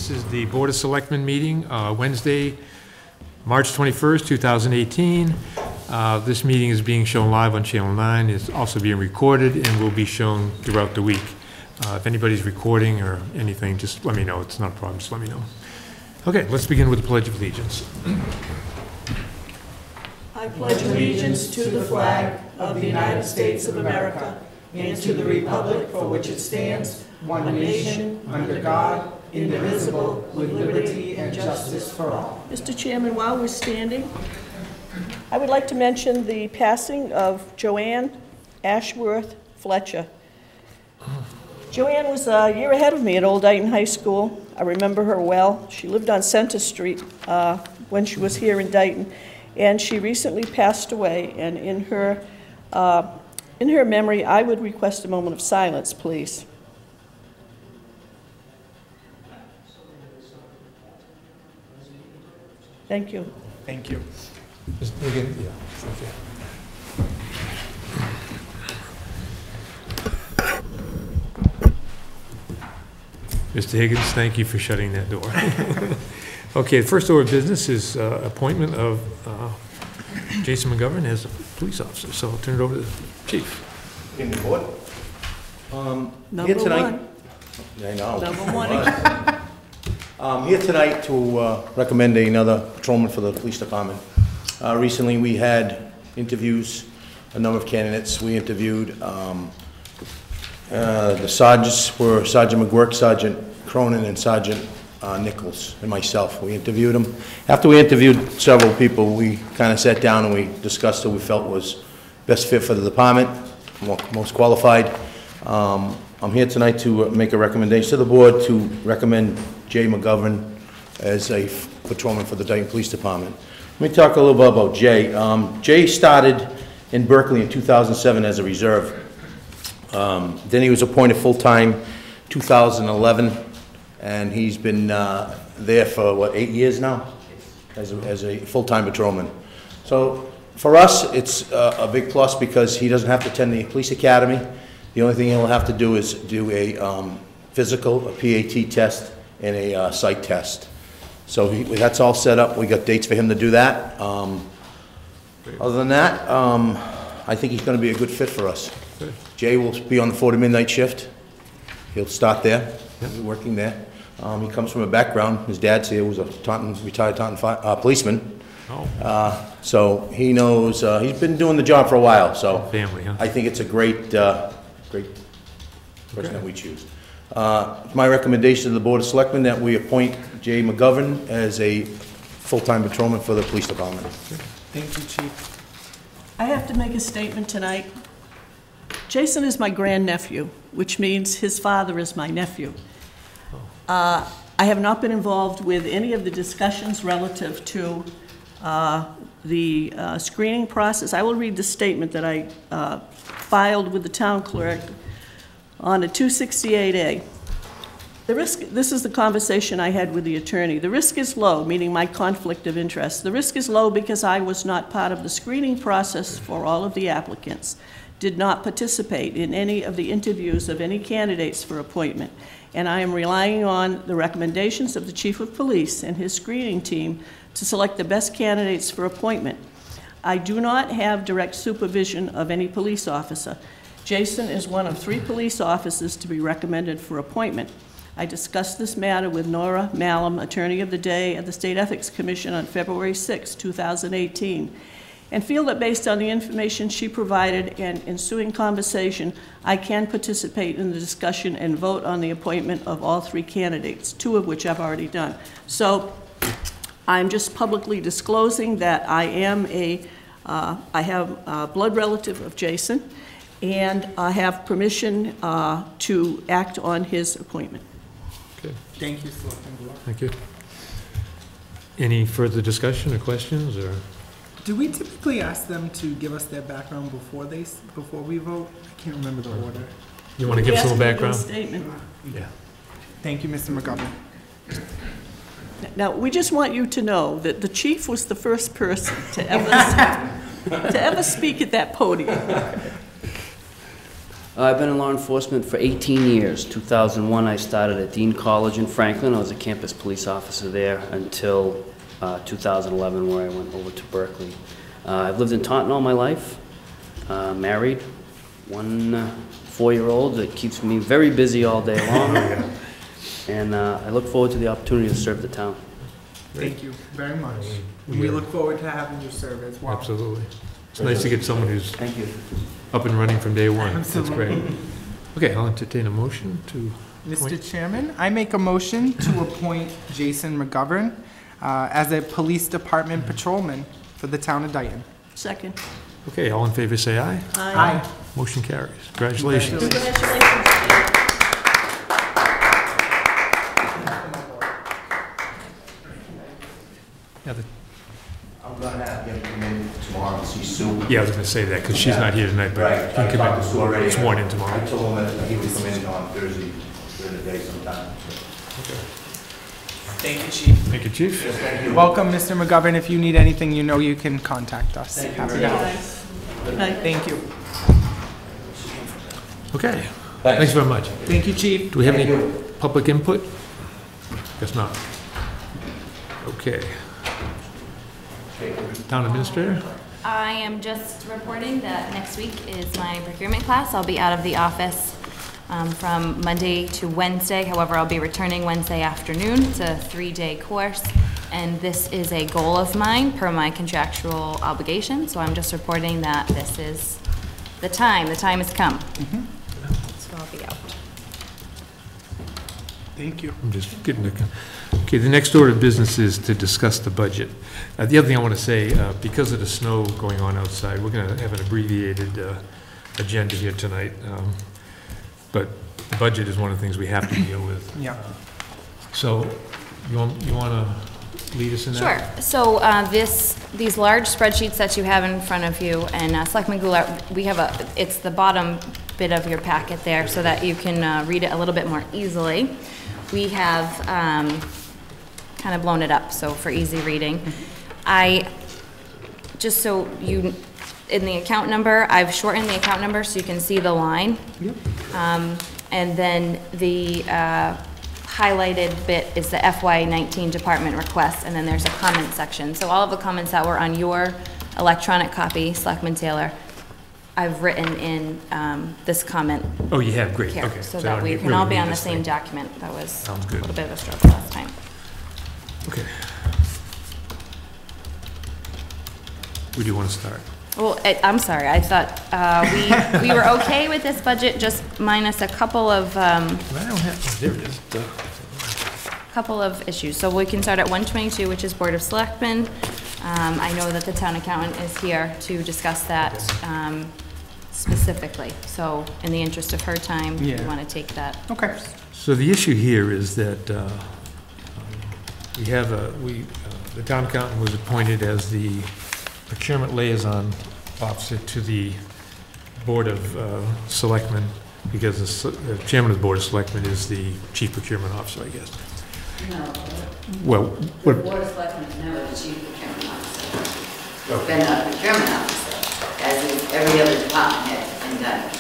This is the Board of Selectmen meeting, Wednesday, March 21st, 2018. This meeting is being shown live on Channel 9. It's also being recorded and will be shown throughout the week. If anybody's recording or anything, just let me know. It's not a problem, just let me know. Okay, let's begin with the Pledge of Allegiance. I pledge allegiance to the flag of the United States of America and to the republic for which it stands, one nation, under God, indivisible, with liberty and justice for all. Mr. Chairman, while we're standing, I would like to mention the passing of Joanne Ashworth Fletcher. Joanne was a year ahead of me at Old Dayton High School. I remember her well. She lived on Center Street when she was here in Dayton, and she recently passed away. And in her memory, I would request a moment of silence, please. Thank you. Thank you. Just begin, yeah, okay. Mr. Higgins, thank you for shutting that door. Okay, the first order of business is appointment of Jason McGovern as a police officer. So I'll turn it over to the chief. In the board. Number Here tonight. one. I know. Number one. Here tonight to recommend another patrolman for the police department. Recently we had interviews, a number of candidates. We interviewed. The sergeants were Sergeant McGuirk, Sergeant Cronin, and Sergeant Nichols, and myself. We interviewed them. After we interviewed several people, we kind of sat down and we discussed who we felt was best fit for the department, most qualified. I'm here tonight to make a recommendation to the board to recommend Jay McGovern as a patrolman for the Dayton Police Department. Let me talk a little bit about Jay. Jay started in Berkeley in 2007 as a reserve. Then he was appointed full-time 2011, and he's been there for, what, 8 years now as a full-time patrolman. So for us, it's a big plus because he doesn't have to attend the police academy. The only thing he'll have to do is do a physical, a PAT test, and a psych test. So that's all set up. We got dates for him to do that. Other than that, I think he's going to be a good fit for us. Jay will be on the 4 to midnight shift. He'll start there. He'll be working there. He comes from a background. His dad's here was a retired Taunton policeman. Oh. So he knows. He's been doing the job for a while. So family, huh? I think it's a great person that we choose. My recommendation to the Board of Selectmen that we appoint Jay McGovern as a full-time patrolman for the police department. Thank you, Chief. I have to make a statement tonight. Jason is my grandnephew, which means his father is my nephew. I have not been involved with any of the discussions relative to the screening process. I will read the statement that I filed with the town clerk on a 268A. The risk, this is the conversation I had with the attorney. The risk is low, meaning my conflict of interest. The risk is low because I was not part of the screening process for all of the applicants, did not participate in any of the interviews of any candidates for appointment, and I am relying on the recommendations of the Chief of Police and his screening team to select the best candidates for appointment. I do not have direct supervision of any police officer. Jason is one of 3 police officers to be recommended for appointment. I discussed this matter with Nora Malum, Attorney of the Day at the State Ethics Commission on February 6, 2018, and feel that based on the information she provided and ensuing conversation, I can participate in the discussion and vote on the appointment of all 3 candidates, 2 of which I've already done. So I'm just publicly disclosing that I am I have a blood relative of Jason, and I have permission to act on his appointment. Okay. Thank you, Selectman Goulart. Thank you. Any further discussion or questions, or? Do we typically ask them to give us their background before we vote? I can't remember the order. You want to give some background? Statement. Yeah. Thank you, Mr. McGovern. Now, we just want you to know that the chief was the first person to ever speak at that podium. I've been in law enforcement for 18 years. 2001, I started at Dean College in Franklin. I was a campus police officer there until 2011, where I went over to Berkeley. I've lived in Taunton all my life, married, one 4-year-old that keeps me very busy all day long, and I look forward to the opportunity to serve the town. Thank you very much. We look forward to having you serve as well. Absolutely. It's nice to get someone who's Thank you. up and running from day one. Absolutely. That's great. Okay, I'll entertain a motion to Mr. Chairman, I make a motion to appoint Jason McGovern as a police department patrolman for the town of Dayton. Second. Okay, all in favor, say aye. Aye. Motion carries. Congratulations. Congratulations. Yeah, I'm gonna have him come in tomorrow and see Sue. yeah, I was gonna say that, because she's not here tonight, but Right, he can I talked to Sue come already. in, sworn in I tomorrow. told him that he would come in on Thursday, during the day sometime. Thank you, Chief. Thank you, Chief. Thank you. Welcome, Mr. McGovern. If you need anything, you know you can contact us. Thank you Happy very to much. help. Good night. Thank you. Okay, thanks very much. Thank you, Chief. Do we have Thank any you. public input? Guess not. Okay. Town Administrator? I am just reporting that next week is my procurement class. I'll be out of the office from Monday to Wednesday. However, I'll be returning Wednesday afternoon. It's a 3-day course, and this is a goal of mine per my contractual obligation. So I'm just reporting that this is the time. The time has come. So I'll be out. Thank you. I'm just getting the, okay, the next order of business is to discuss the budget. The other thing I want to say, because of the snow going on outside, we're going to have an abbreviated agenda here tonight. But the budget is one of the things we have to deal with. Yeah. So you want to lead us in that? Sure. So these large spreadsheets that you have in front of you, and Selectman Goulart, we have it's the bottom bit of your packet there so that you can read it a little bit more easily. We have kind of blown it up, so for easy reading. Just so you, in the account number, I've shortened the account number so you can see the line. Yep. And then the highlighted bit is the FY19 department request, and then there's a comment section. So all of the comments that were on your electronic copy, Selectman Taylor, I've written in this comment Oh, you have, great, here, okay. so I that don't we can really all be need on the this same thing. document. That was Sounds a good. little bit of a struggle last time. Okay. Where do you want to start? Well, I'm sorry, I thought we were okay with this budget, just minus a couple of, I don't have, there it is. couple of issues. So we can start at 122, which is Board of Selectmen. I know that the town accountant is here to discuss that specifically. So in the interest of her time, we Yeah. want to take that. Okay. So the issue here is that we have the town accountant was appointed as the procurement liaison officer to the Board of Selectmen, because the chairman of the Board of Selectmen is the chief procurement officer, I guess. No, Well, the what, Board of Selectmen is never the chief procurement officer. It's been a procurement officer, as is every other department head in Dayton.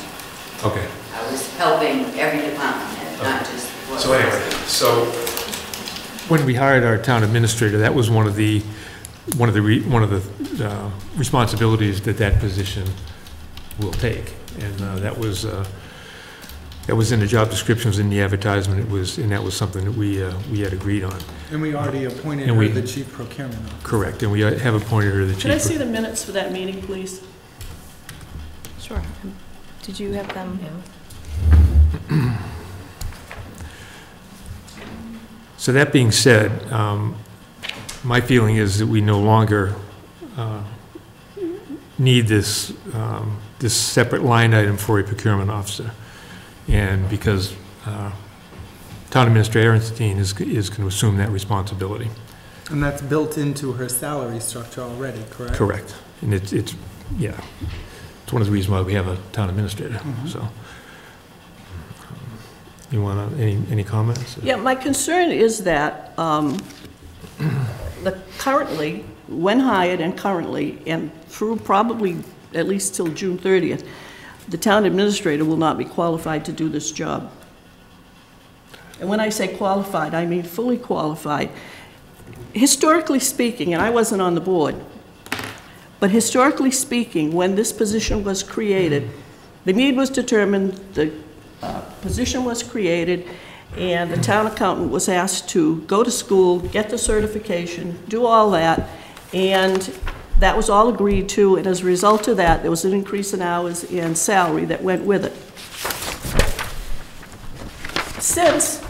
okay. I was helping every department head, not just the Board of So anyway, Selectmen. so when we hired our town administrator, that was one of the responsibilities that position will take, and that was in the job description, was in the advertisement. And that was something that we had agreed on. And we already appointed And her we- the chief procurement officer. Correct, and we have appointed her the chief. Can I see the minutes for that meeting, please? Sure. Did you have them? So that being said, my feeling is that we no longer need this separate line item for a procurement officer. And because Town Administrator Ernstine is going to assume that responsibility. And that's built into her salary structure already, correct? Correct. And it's yeah, it's one of the reasons why we have a Town Administrator, so. You want any comments? Yeah, my concern is that currently, when hired and currently, and through probably at least till June 30th, the town administrator will not be qualified to do this job. And when I say qualified, I mean fully qualified. Historically speaking, and I wasn't on the board, but historically speaking, when this position was created, the need was determined, the position was created, and the town accountant was asked to go to school, get the certification, do all that, and that was all agreed to, and as a result of that, there was an increase in hours and salary that went with it. Since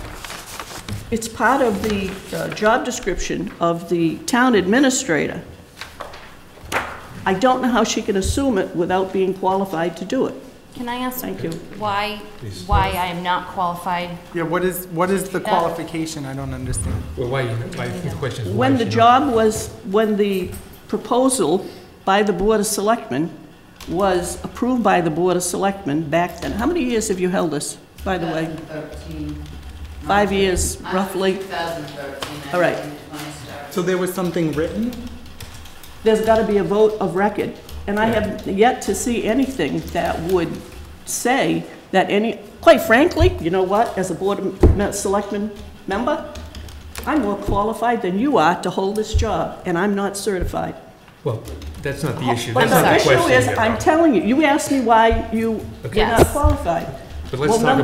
it's part of the job description of the town administrator, I don't know how she can assume it without being qualified to do it. Can I ask Thank you. why I am not qualified? Yeah, what is the qualification? I don't understand. Well, why the question is why When the she not- job was, when the proposal by the Board of Selectmen was approved by the Board of Selectmen back then, how many years have you held this, by the way? 2013. 5 years, roughly? 2013. All right. So there was something written? There's got to be a vote of record, and I have yet to see anything that would say that any, quite frankly, you know what, as a Board of Selectmen member, I'm more qualified than you are to hold this job, and I'm not certified. Well, that's not the issue. But That's not the the issue question is, here, I'm though. telling you, you asked me why you're not Yes. qualified. But let's Well, talk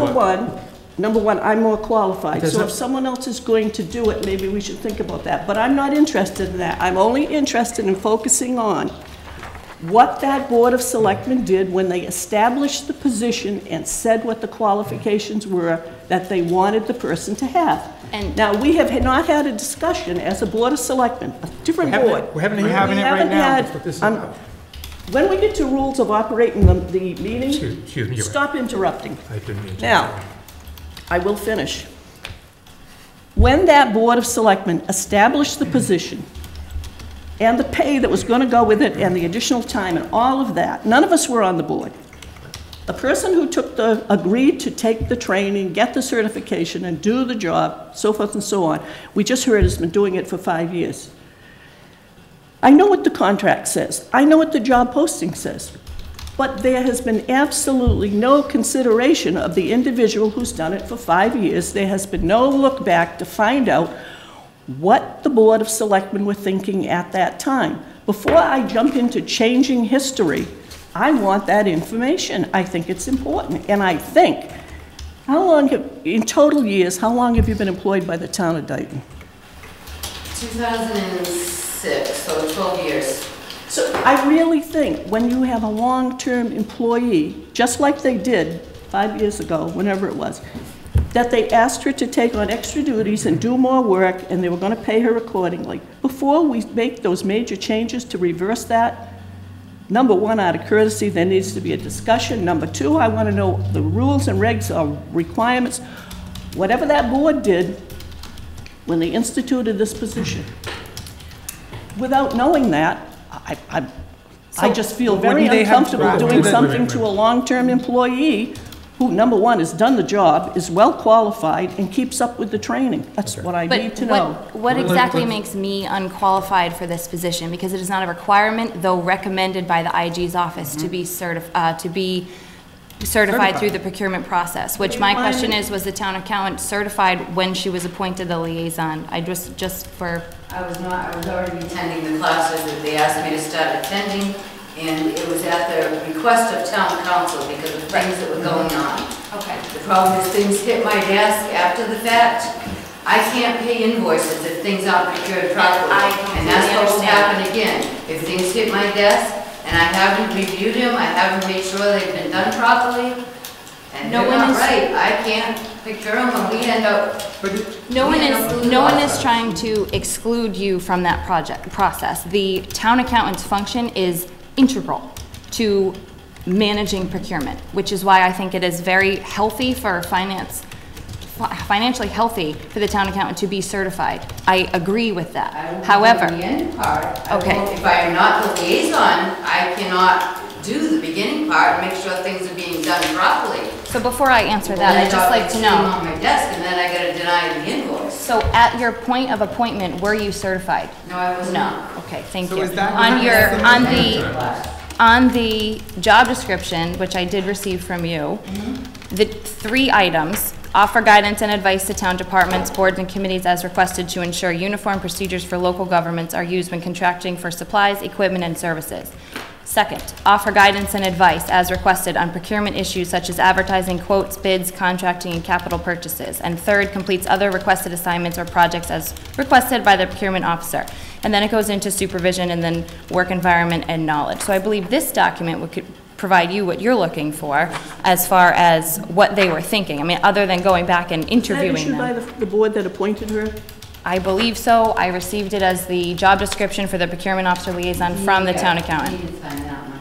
number one, I'm more qualified, Does so that- if someone else is going to do it, maybe we should think about that. But I'm not interested in that. I'm only interested in focusing on what that Board of Selectmen did when they established the position and said what the qualifications were that they wanted the person to have. And- Now, we have not had a discussion as a Board of Selectmen, a different board. We're having a We're hearing. having We it right haven't now. had- That's what this is I'm- about. When we get to rules of operating the meeting, Excuse me, you're right. stop interrupting. I didn't mean to. Now, I will finish. When that Board of Selectmen established the position and the pay that was going to go with it and the additional time and all of that, none of us were on the board. The person who agreed to take the training, get the certification, and do the job, so forth and so on, we just heard has been doing it for 5 years. I know what the contract says. I know what the job posting says. But there has been absolutely no consideration of the individual who's done it for 5 years. There has been no look back to find out what the Board of Selectmen were thinking at that time. Before I jump into changing history, I want that information. I think it's important. And I think, in total years, how long have you been employed by the town of Dayton? 2006, so 12 years. So I really think when you have a long-term employee, just like they did 5 years ago, whenever it was, that they asked her to take on extra duties and do more work, and they were going to pay her accordingly. Before we make those major changes to reverse that, number one, out of courtesy, there needs to be a discussion. Number two, I want to know the rules and regs or requirements, whatever that board did when they instituted this position. Without knowing that, I just feel very wouldn't they have uncomfortable drafted doing it- something to a long-term employee who, number one, has done the job, is well qualified, and keeps up with the training. That's what I need to know. What exactly makes me unqualified for this position? Because it is not a requirement, though recommended by the IG's office to be certified through the procurement process, which my question is, was the town accountant certified when she was appointed the liaison? I just for, I was not, I was already attending the classes that they asked me to start attending, and it was at the request of town council because of things that were going on. okay. The problem is things hit my desk after the fact. I can't pay invoices if things aren't procured properly. I And that's what will completely happen again. If things hit my desk and I haven't reviewed them, I haven't made sure they've been done properly, and No they're one not is- right, I can't procure them and we end up. No one we end up losing no one lots is of trying to exclude you from that process. The town accountant's function is integral to managing procurement, which is why I think it is very healthy for financially healthy for the town accountant to be certified. I agree with that. I will do However, the end part. Okay. If I am not the liaison, I cannot do the beginning part and make sure things are being done properly. so before I answer that, I'd just like to Sitting know, on my desk and then I gotta deny the invoice. so at your point of appointment, were you certified? No, I was No, not. okay, thank So you. is that On what your, you're on saying? the, on the job description, which I did receive from you, the 3 items, offer guidance and advice to town departments, boards, and committees as requested to ensure uniform procedures for local governments are used when contracting for supplies, equipment, and services. Second, offer guidance and advice as requested on procurement issues such as advertising, quotes, bids, contracting, and capital purchases. And third, completes other requested assignments or projects as requested by the procurement officer. And then it goes into supervision and then work environment and knowledge. So I believe this document would provide you what you're looking for as far as what they were thinking. I mean, other than going back and interviewing them. Is that issued by the board that appointed her? I believe so. I received it as the job description for the procurement officer liaison from the town accountant.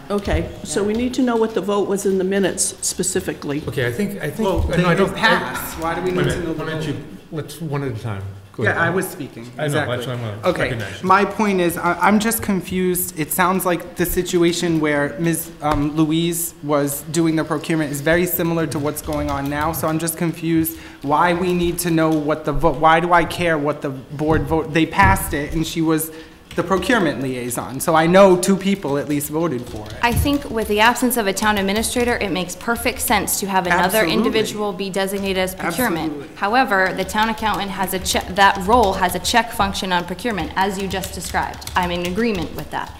Okay, so we need to know what the vote was in the minutes specifically. Okay, I think. Well, no, I they don't. pass. Why do we need to know the Why don't vote? you, let's one at a time. Go Yeah, ahead. I was speaking. I know, Exactly. that's why I'm gonna Okay, recognize you. my point is, I'm just confused. It sounds like the situation where Ms. Louise was doing the procurement is very similar to what's going on now, so I'm just confused why we need to know what the vote, why do I care what the board vote? They passed it, and she was the procurement liaison, so I know 2 people at least voted for it. I think with the absence of a town administrator, it makes perfect sense to have another Absolutely. individual be designated as procurement. Absolutely. However, the town accountant has a check, that role has a check function on procurement, as you just described. I'm in agreement with that.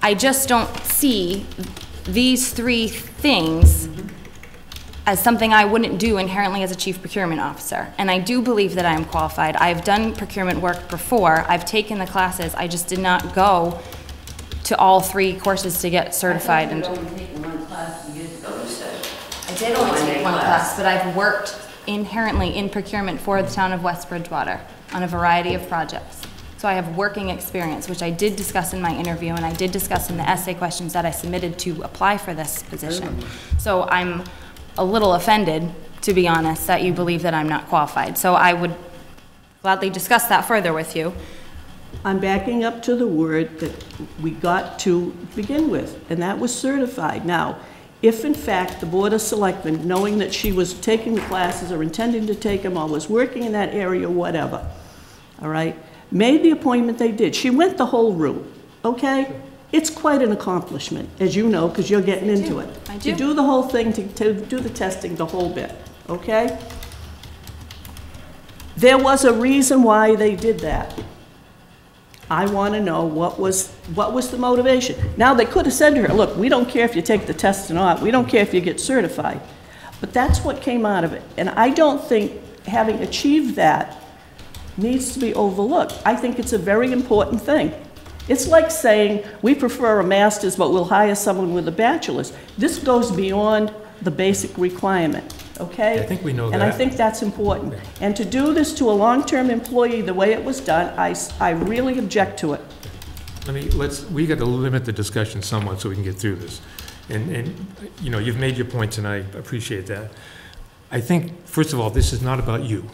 I just don't see these 3 things as something I wouldn't do inherently as a chief procurement officer. And I do believe that I am qualified. I've done procurement work before. I've taken the classes. I just did not go to all 3 courses to get certified. I thought you'd only taken 1 class years ago, you said. I did only One-day take 1 class. class, but I've worked inherently in procurement for the town of West Bridgewater on a variety of projects. So I have working experience, which I did discuss in my interview, and I did discuss in the essay questions that I submitted to apply for this position. So I'm a little offended, to be honest, that you believe that I'm not qualified. So I would gladly discuss that further with you. I'm backing up to the word that we got to begin with, and that was certified. Now, if in fact the Board of Selectmen, knowing that she was taking the classes or intending to take them or was working in that area, whatever, all right, made the appointment they did. She went the whole route, okay? It's quite an accomplishment, as you know, because you're getting into it. I do. To do the whole thing, to do the testing, the whole bit, okay? There was a reason why they did that. I want to know what was the motivation. Now, they could have said to her, look, we don't care if you take the test or not, we don't care if you get certified. But that's what came out of it. And I don't think having achieved that needs to be overlooked. I think it's a very important thing. It's like saying, we prefer a master's, but we'll hire someone with a bachelor's. This goes beyond the basic requirement, okay? I think we know And I that. think that's important. And to do this to a long-term employee the way it was done, I really object to it. We got to limit the discussion somewhat so we can get through this. And you know, you've made your points, and I appreciate that. I think, first of all, this is not about you.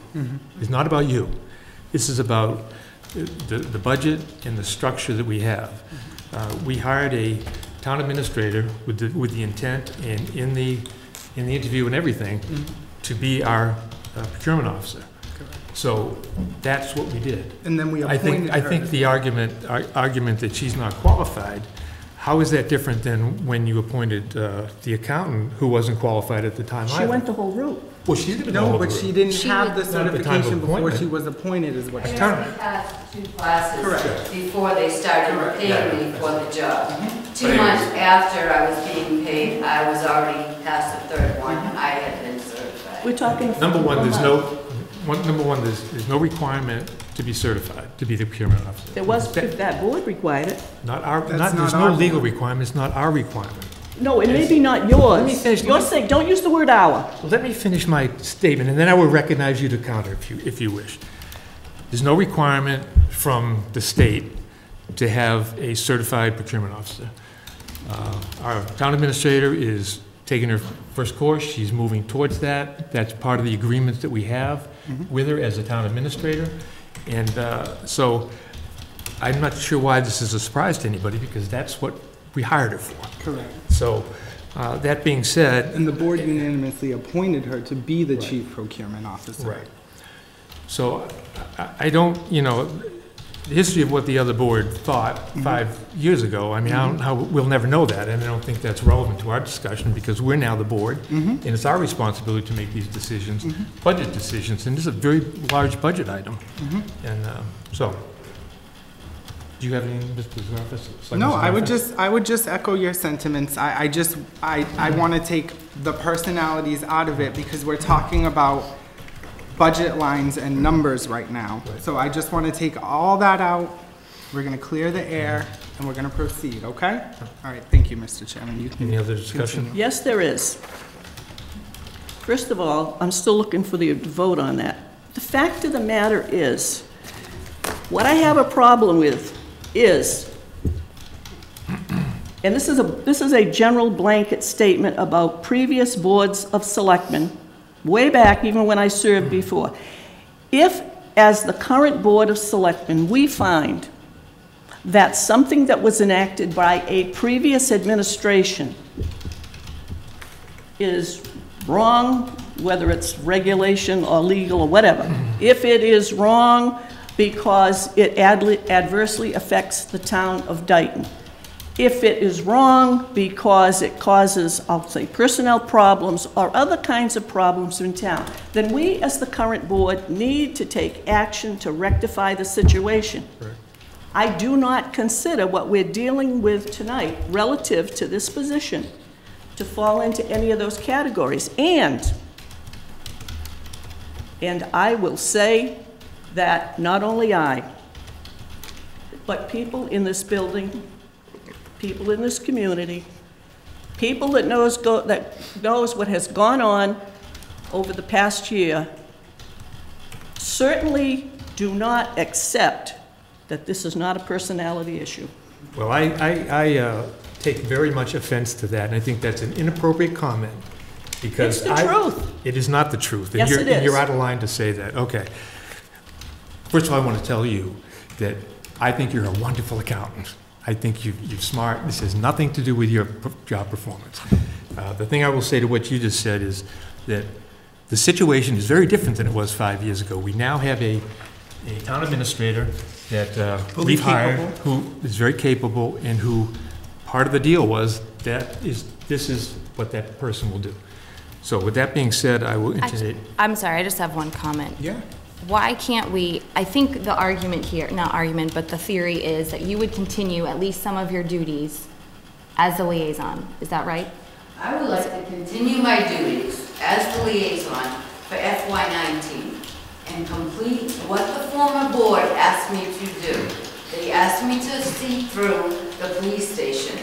It's not about you. This is about the budget and the structure that we have. We hired a town administrator with the intent, and in the interview and everything, to be our procurement officer. So that's what we did. And then we I appointed her. think the argument that she's not qualified, how is that different than when you appointed the accountant who wasn't qualified at the time She either? went the whole route. Well, she didn't No, know but the she route. didn't She have the was- Not at the time of certification before appointment. she was appointed, is what I she guess said. we passed 2 classes Correct. before they started paying me for the job. 2 But months after I was being paid, I was already past the 3rd one. I had been certified. We're talking. Number one, there's no requirement to be certified, to be the procurement officer. There was, if that board required it. There's no legal requirement, it's not our requirement. No, it may be not yours. Let me finish. You're saying, don't use the word "our." Let me finish my statement, and then I will recognize you to counter if you wish. There's no requirement from the state to have a certified procurement officer. Our town administrator is taking her first course, she's moving towards that. That's part of the agreements that we have with her as a town administrator. And so I'm not sure why this is a surprise to anybody, because that's what we hired her for. Correct. So, that being said, And the board unanimously appointed her to be the chief procurement officer. right. So I don't, you know, history of what the other board thought 5 years ago, I mean, I don't know how, we'll never know that, and I don't think that's relevant to our discussion, because we're now the board, and it's our responsibility to make these decisions, budget decisions, and this is a very large budget item. And so, do you have any, Mr. Zarfis? No, I would just echo your sentiments. I want to take the personalities out of it, because we're talking about budget lines and numbers right now. So I just want to take all that out. We're going to clear the air, and we're going to proceed, okay? All right, thank you, Mr. Chairman. You can Any other discussion? continue. Yes, there is. First of all, I'm still looking for the vote on that. The fact of the matter is, what I have a problem with is, and this is a general blanket statement about previous boards of selectmen, way back, even when I served before. If, as the current Board of Selectmen, we find that something that was enacted by a previous administration is wrong, whether it's regulation or legal or whatever, if it is wrong because it adversely affects the town of Dayton, if it is wrong because it causes, I'll say, personnel problems or other kinds of problems in town, then we, as the current board, need to take action to rectify the situation. Right. I do not consider what we're dealing with tonight relative to this position to fall into any of those categories. And I will say that not only I, but people in this building, people in this community, people that knows what has gone on over the past year, certainly do not accept that this is not a personality issue. Well, I take very much offense to that, and I think that's an inappropriate comment, because It's the truth. It is not the truth. Yes, it is. And you're out of line to say that. Okay. First of all, I want to tell you that I think you're a wonderful accountant. I think you're smart. This has nothing to do with your job performance. The thing I will say to what you just said is that the situation is very different than it was 5 years ago. We now have a town administrator that we've hired, who is very capable, and who, part of the deal was that this is what that person will do. So with that being said, I will entertain. I'm sorry, I just have one comment. Yeah. Why can't we, I think the argument here, not argument, but the theory is that you would continue at least some of your duties as the liaison. Is that right? I would like to continue my duties as the liaison for FY19 and complete what the former board asked me to do. They asked me to see through the police station.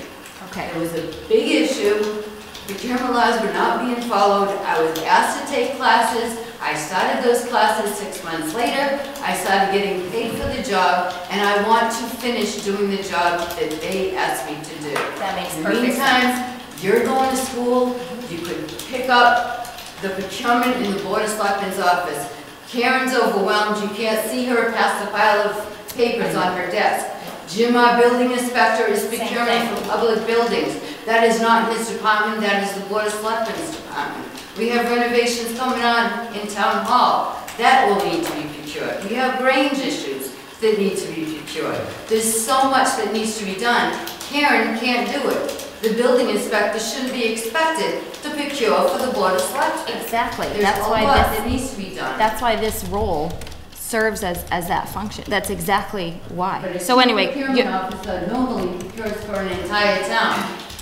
Okay. It was a big issue. Procurement laws were not being followed. I was asked to take classes. I started those classes 6 months later. I started getting paid for the job, and I want to finish doing the job that they asked me to do. That makes In the perfect meantime, you're going to school. You could pick up the procurement in the Board of Selectmen's office. Karen's overwhelmed. You can't see her past the pile of papers on her desk. Jim, our building inspector, is procuring from public buildings. That is not his department. That is the Board of Selectmen's department. We have renovations coming on in Town Hall. That will need to be procured. We have Grange issues that need to be procured. There's so much that needs to be done. Karen can't do it. The building inspector shouldn't be expected to procure for the Board of Selectmen. Exactly. There's That's a why lot this that needs to be done. That's why this role serves as that function. That's exactly But why. a So anyway, procurement officer normally procures for an entire town.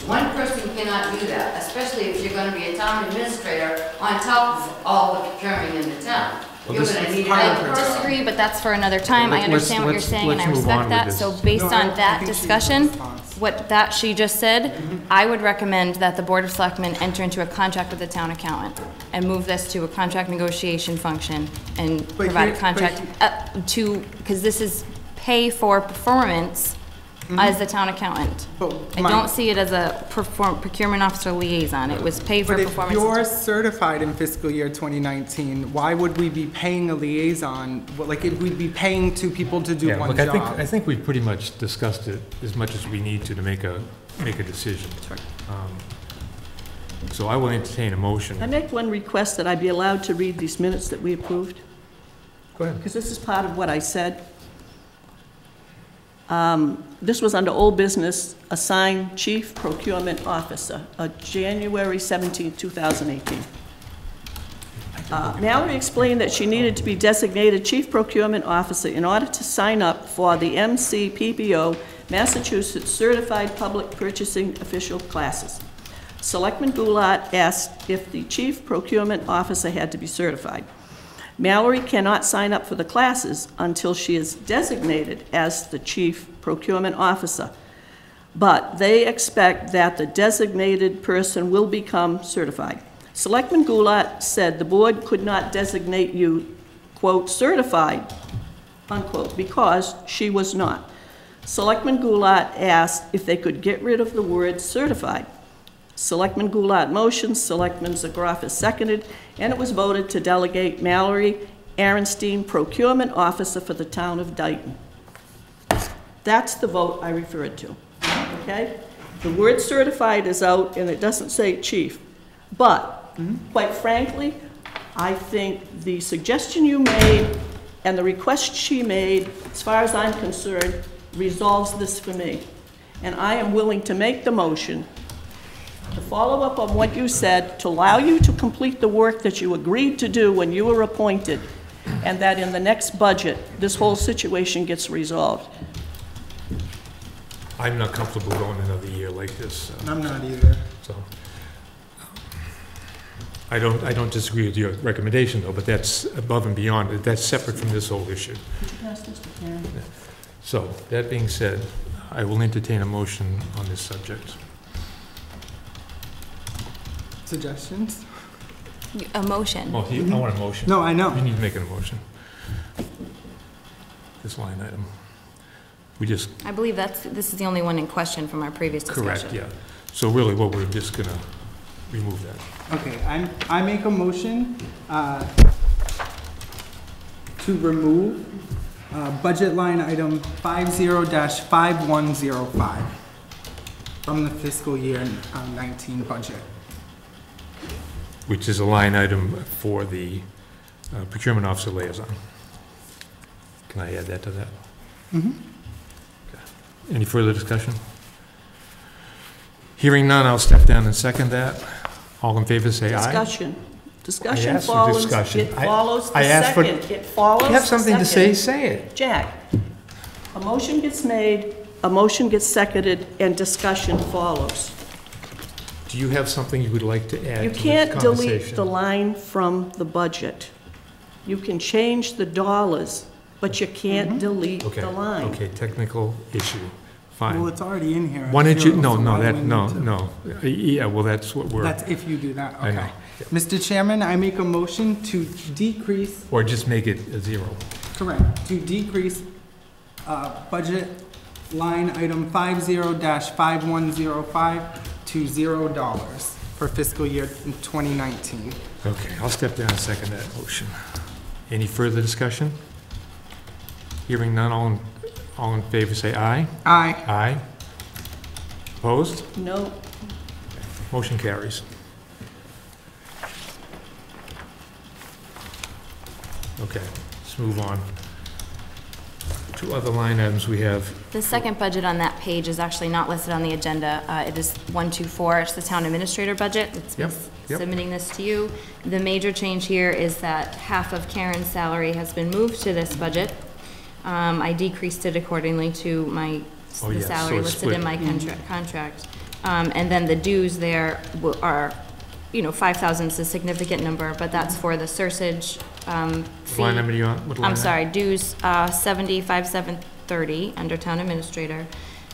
One person cannot do that, especially if you're going to be a town administrator on top of all the procuring in the town. Well, You're this- going to need I another person. disagree, but that's for another time. I Let's- understand what you're let's- saying, and I let's move on respect with that. this. So based No, I on that think she needs a discussion, response. what that she just said, I would recommend that the Board of Selectmen enter into a contract with the town accountant and move this to a contract negotiation function and But provide a here- contract because this is pay for performance as the town accountant. But I my- don't see it as a procurement officer liaison. It was pay for But if performance. you're certified in fiscal year 2019, why would we be paying a liaison? Well, like, if we'd be paying two people to do Yeah, one look, job. I think we've pretty much discussed it as much as we need to make a decision. So I will entertain a motion. I make one request that I be allowed to read these minutes that we approved, Go ahead. because this is part of what I said. This was under old business, assigned Chief Procurement Officer, January 17, 2018. Mallory explained that she needed to be designated Chief Procurement Officer in order to sign up for the MCPPO, Massachusetts Certified Public Purchasing Official classes. Selectman Goulart asked if the Chief Procurement Officer had to be certified. Mallory cannot sign up for the classes until she is designated as the Chief Procurement Officer, but they expect that the designated person will become certified. Selectman Goulart said the board could not designate you, quote, certified, unquote, because she was not. Selectman Goulart asked if they could get rid of the word certified. Selectman Goulart motioned, Selectman Zagrafis seconded, and it was voted to delegate Mallory Aaronstein, Procurement Officer for the town of Dayton. That's the vote I referred to, okay? The word certified is out, and it doesn't say chief. But, quite frankly, I think the suggestion you made and the request she made, as far as I'm concerned, resolves this for me. And I am willing to make the motion to follow up on what you said, to allow you to complete the work that you agreed to do when you were appointed, and that in the next budget, this whole situation gets resolved. I'm not comfortable going another year like this. I'm not either. So, I don't disagree with your recommendation, though, but that's above and beyond, that's separate from this whole issue. Could you pass this to Karen? So, that being said, I will entertain a motion on this subject. Suggestions? A motion. Well, I want a motion. No, I know. You need to make a motion. This line item. We just, I believe this is the only one in question from our previous discussion. correct, yeah. So really, what we're just gonna remove that. Okay, I make a motion to remove budget line item 50-5105 from the fiscal year 19 budget. Which is a line item for the procurement officer liaison. Can I add that to that? Mm-hmm. Okay. Any further discussion? Hearing none, I'll step down and second that. All in favor, say aye. Discussion. Discussion I asked for follows, discussion. it follows the I asked for- second. It follows the You have something to say, second. say it. Jack, a motion gets made, a motion gets seconded, and discussion follows. Do you have something you would like to add You to this can't delete conversation? the line from the budget. You can change the dollars, but you can't delete Okay, the line. okay, technical issue, Well, fine. it's already in here. Why don't you, Zero, no, so no, why that, do we no, need to- no. Yeah, well, that's what we're, That's if you do that, I know. okay. Mr. Chairman, I make a motion to decrease, or just make it a zero. correct, to decrease budget line item 50-5105 to $0 for fiscal year 2019. Okay, I'll step down and second that motion. Any further discussion? Hearing none, all in favor, say aye. Aye. Aye. Opposed? No, Motion carries. Okay, let's move on. Two other line items we have. The second budget on that page is actually not listed on the agenda. It is 124, it's the town administrator budget. It's Yep, yep. submitting this to you. The major change here is that half of Karen's salary has been moved to this budget. I decreased it accordingly to Oh, the yes, so salary it's listed in split. my contract. And then the dues there are, 5,000 is a significant number, but that's for the Sursage fee. Line number you on? What line I'm item? sorry, dues 75,730 under town administrator.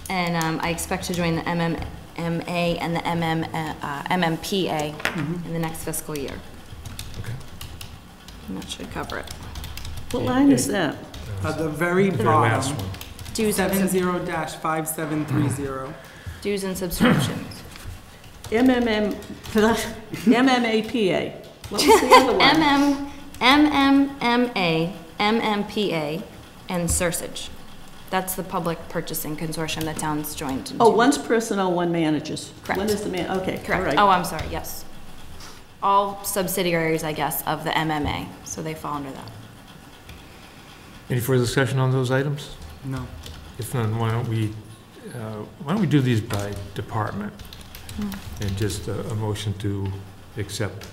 And I expect to join the MMMA and the MMPA in the next fiscal year. Okay. And that should cover it. what line is that? At the very The very last bottom, one. Dues and 70-5730. dues and subscriptions. MMAPA. What was the other one? MMMA, MMPA, and Sursage. That's the public purchasing consortium that towns joined into. Oh, one's personnel, one manages. Correct. One is the man, okay, all Correct. right. Oh, I'm sorry, yes. All subsidiaries, I guess, of the MMA, so they fall under that. Any further discussion on those items? No. If none, why don't we do these by department? And just a motion to accept,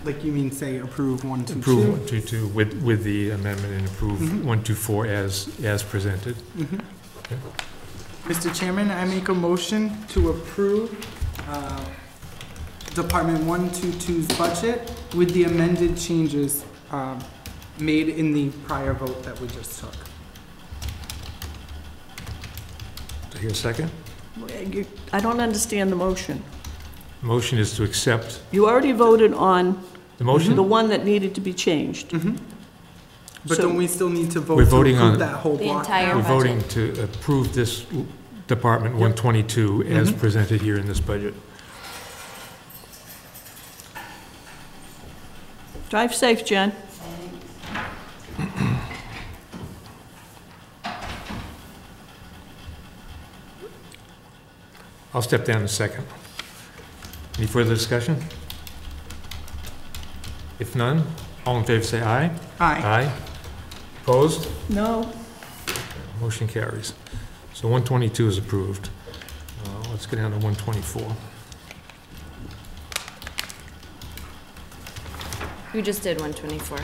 Like you mean say approve 122? approve 122 with the amendment and approve 124 as presented. Okay. Mr. Chairman, I make a motion to approve Department 122's budget with the amended changes made in the prior vote that we just took. Do I hear a second? I don't understand the motion. Motion is to accept You already voted on the motion? the one that needed to be changed. But So- don't we still need to vote We're to voting approve on- that whole The block entire now? We're budget. voting to approve this Department 122 as presented here in this budget. Drive safe, Jen. I'll step down in a second. Any further discussion? If none, all in favor say aye. Aye. Aye. Opposed? No, Motion carries. So 122 is approved. Let's get down to 124. We just did 124.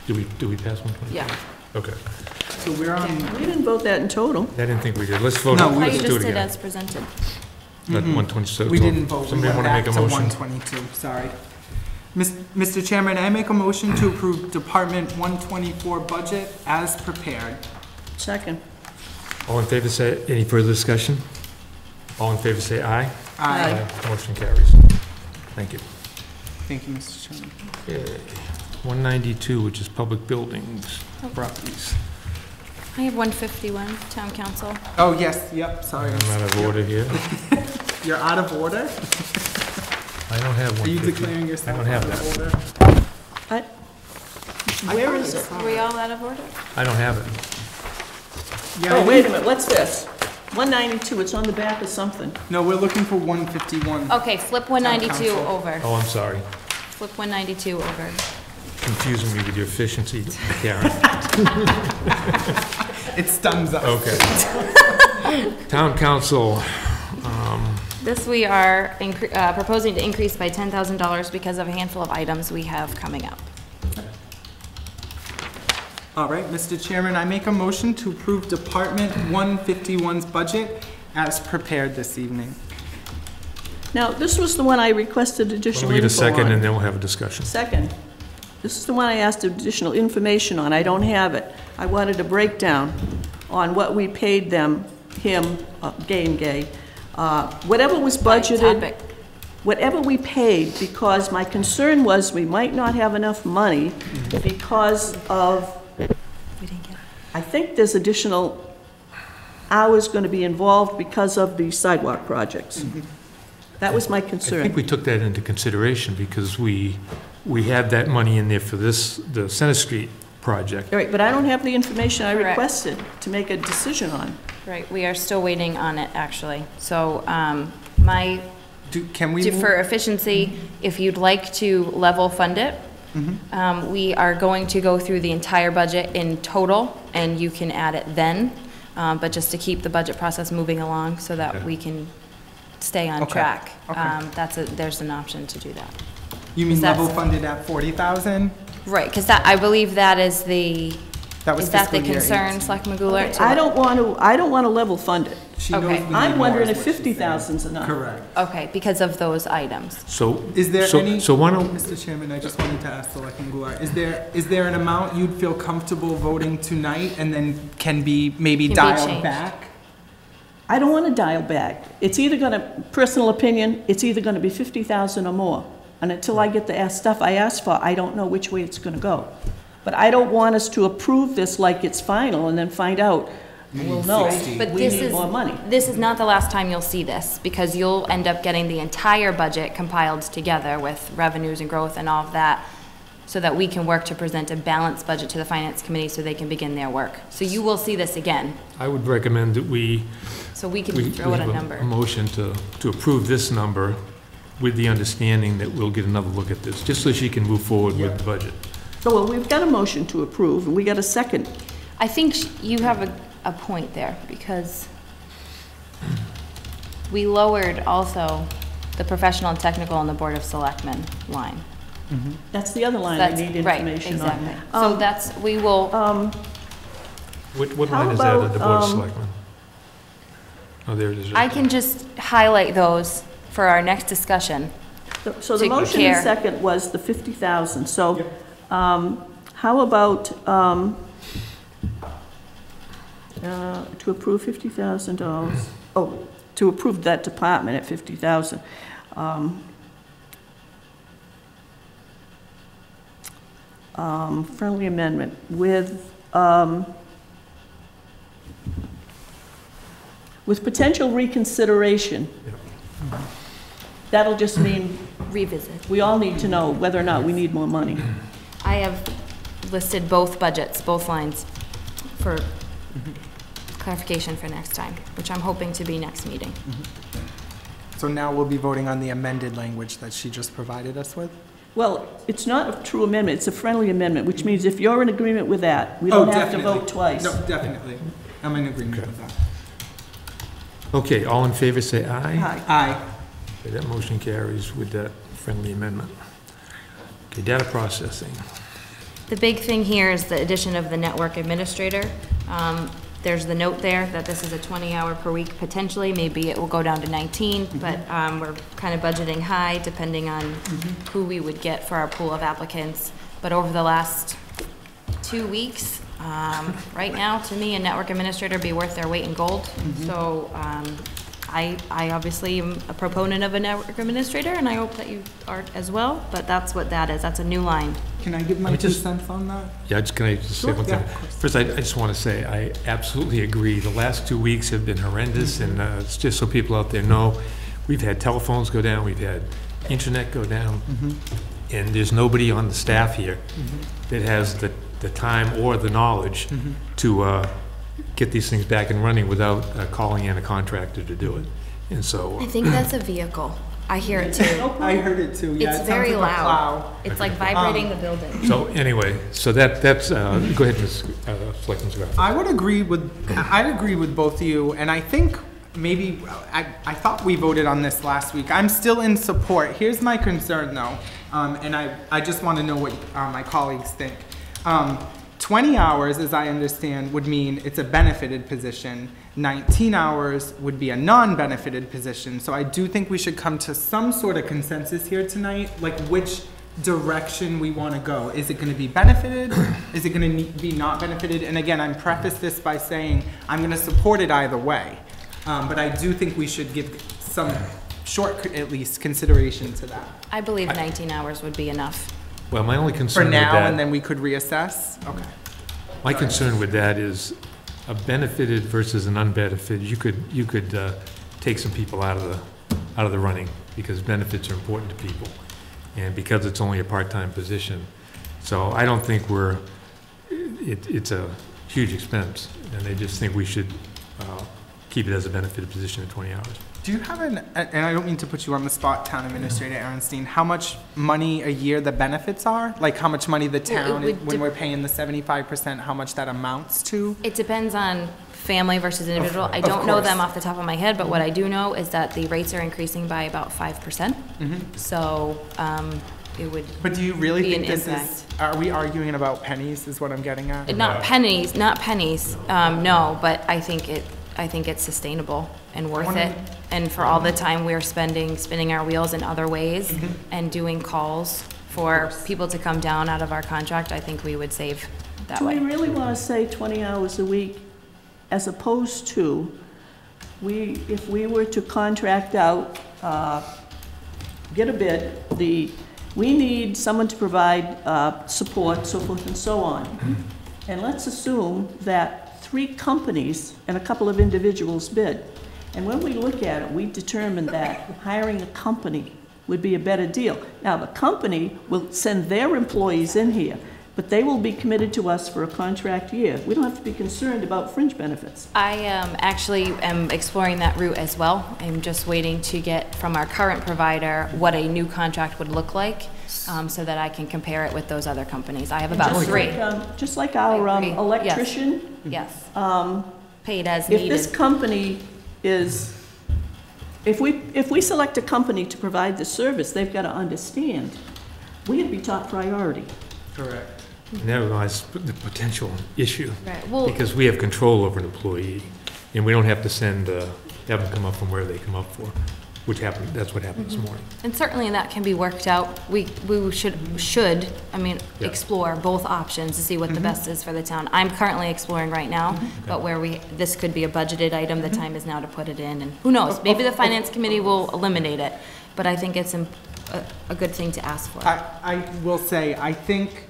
Do we pass 124? Yeah. Okay. So we're on, we didn't vote that in total. I didn't think we did. Let's vote. No, on- we- Oh, you Let's do just it did again. as presented. Not 120. we didn't vote, we Somebody went want to back make a to motion? 122, sorry. Mr. Chairman, I make a motion to approve Department 124 budget as prepared. Second. All in favor say, any further discussion? All in favor say aye. Aye. Motion carries. Thank you. Thank you, Mr. Chairman. Okay. 192, which is public buildings, properties. I have 151, town council. Oh, yes, yep, sorry. I'm out of order here. You're out of order? I don't have Are you 150. declaring yourself I don't have out of that. order? Where is it? Are we all out of order? I don't have it. Yeah, Oh, wait a minute, what's this? 192, it's on the back of something. No, we're looking for 151. Okay, flip 192 council. over. Oh, I'm sorry. Flip 192 over. Confusing me with your efficiency, Karen. It's thumbs up. Okay. Town council, This we are proposing to increase by $10,000 because of a handful of items we have coming up. All right, Mr. Chairman, I make a motion to approve Department 151's budget as prepared this evening. Now, this was the one I requested we'll additional get a info second and on. then we'll have a discussion. Second. This is the one I asked additional information on. I don't have it. I wanted a breakdown on what we paid them, him, Gay, whatever was budgeted, Topic. whatever we paid, because my concern was we might not have enough money because of, We didn't get it. I think there's additional hours going to be involved because of the sidewalk projects. That was my I concern. think we took that into consideration because we had that money in there for the Center Street project. All right, but I don't have the information I Correct. requested to make a decision on. Right, we are still waiting on it, actually. So Can we move? for efficiency, if you'd like to level fund it, we are going to go through the entire budget in total, and you can add it then, but just to keep the budget process moving along so that Okay. we can stay on Okay, track. okay. There's an option to do that. You mean is that- level funded at 40,000? Right, because I believe that is the, That was is that the fiscal year concern, 18. Selectman Goulart? I don't want to level fund it. She knows Okay. we need I'm more wondering is if what she's saying. 50,000's enough. Correct. Okay, because of those items. So. Is there so- any? So why don't, Mr. Chairman, I just wanted to ask Selectman Goulart, is there an amount you'd feel comfortable voting tonight and then can be maybe Can be dialed changed. back? I don't want to dial back. It's either going to, personal opinion, it's either going to be 50,000 or more. And until I get the stuff I asked for, I don't know which way it's going to go. But I don't want us to approve this like it's final and then find out, well, no, 60. But we this need is, more money. this is not the last time you'll see this, because you'll end up getting the entire budget compiled together with revenues and growth and all of that, so that we can work to present a balanced budget to the finance committee so they can begin their work. So you will see this again, I would recommend that we so we can we throw out a have number. a motion to approve this number with the understanding that we'll get another look at this, just so she can move forward with the budget. So, well, we've got a motion to approve, and we got a second. I think you have a, a point there, because we lowered also the professional and technical on the Board of Selectmen line. That's the other line I need information on. Right, exactly. So that's, we will, What How line is that at the Board of about, Selectmen? Oh, there it is. I can just highlight those for our next discussion. So the To motion care. and second was the 50,000. So how about to approve $50,000? Oh, to approve that department at 50,000. Friendly amendment with potential reconsideration. That'll just mean Revisit. we all need to know whether or not we need more money. I have listed both budgets, both lines, for clarification for next time, which I'm hoping to be next meeting. So now we'll be voting on the amended language that she just provided us with? Well, it's not a true amendment, it's a friendly amendment, which means if you're in agreement with that, we don't have to vote twice. No, definitely. I'm in agreement with that. Okay, all in favor, say aye. Aye. Aye. Okay, that motion carries with that friendly amendment. Okay, data processing. The big thing here is the addition of the network administrator. There's the note there that this is a 20-hour per week potentially. Maybe it will go down to 19, but we're kind of budgeting high depending on who we would get for our pool of applicants. But over the last 2 weeks, right now, to me, a network administrator would be worth their weight in gold. So I obviously am a proponent of a network administrator, and I hope that you are as well, but that's what that is. That's a new line. Can I give my 2 cents on that? Yeah, can I just say Sure, one yeah, thing? of course. First, I just want to say, I absolutely agree. The last 2 weeks have been horrendous, and it's just so people out there know, we've had telephones go down, we've had internet go down, and there's nobody on the staff here that has the time or the knowledge to get these things back and running without calling in a contractor to do it. And so, I think that's a vehicle. I hear it too. I heard it too, yeah. It's it very sounds like a loud. plow. It's like vibrating the building. so anyway, so that's, go ahead, Ms. Selectman Scott. I'd agree with both of you, and I think maybe, I thought we voted on this last week. I'm still in support. Here's my concern though, and I just want to know what my colleagues think. 20 hours, as I understand, would mean it's a benefited position. 19 hours would be a non-benefited position. So I do think we should come to some sort of consensus here tonight, like which direction we want to go. Is it going to be benefited? Is it going to be not benefited? And again, I'm preface this by saying I'm going to support it either way. But I do think we should give some short, at least, consideration to that. I believe 19 hours would be enough. Well, my only For concern with now, that, and then we could reassess? Okay. my concern with that is a benefited versus an unbenefited. You could take some people out of the running because benefits are important to people, and because it's only a part-time position. So I don't think it's a huge expense, and I just think we should keep it as a benefited position at 20 hours. Do you have and I don't mean to put you on the spot, Town Administrator Aaronstein, how much money a year the benefits are? Like how much money the town, when we're paying the 75%, how much that amounts to? It depends on family versus individual. I don't know them off the top of my head, but what I do know is that the rates are increasing by about 5%. So it would But do you really be think an this impact. is, are we arguing about pennies is what I'm getting at? Not pennies, no, but I think it's sustainable and worth it. And for all the time we're spinning our wheels in other ways and doing calls for people to come down out of our contract, I think we would save that Do we way. really want to say 20 hours a week as opposed to, if we were to contract out, get a bid, we need someone to provide support, so forth and so on. And let's assume that 3 companies and a couple of individuals bid. And when we look at it, we determine that hiring a company would be a better deal. Now, the company will send their employees in here, but they will be committed to us for a contract year. We don't have to be concerned about fringe benefits. I actually am exploring that route as well. I'm just waiting to get from our current provider what a new contract would look like, so that I can compare it with those other companies. I have about 3. Just like our I agree. electrician, Yes. paid as If this needed. company is, if we select a company to provide the service, they've got to understand, we'd be top priority. Correct. And that was the potential issue, Right, well, because we have control over an employee, and we don't have to send, have them come up from where they come up for, which happened, that's what happened this morning. and certainly that can be worked out. We should, I mean, Yeah. explore both options to see what the best is for the town. I'm currently exploring right now, but where this could be a budgeted item, the time is now to put it in, and who knows, maybe the finance committee will eliminate it, but I think it's a good thing to ask for. I will say, I think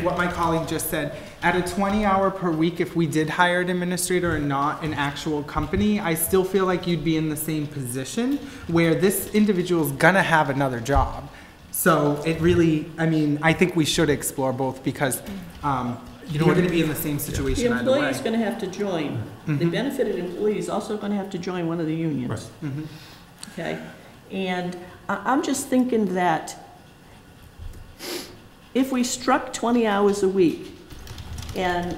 what my colleague just said, at a 20-hour per week, if we did hire an administrator and not an actual company, I still feel like you'd be in the same position where this individual's gonna have another job. So it really, I mean, I think we should explore both because you're gonna be in the same The situation either employee's way. going to have to join, the benefited employee is also going to have to join one of the unions. Okay? And I'm just thinking that if we struck 20 hours a week, and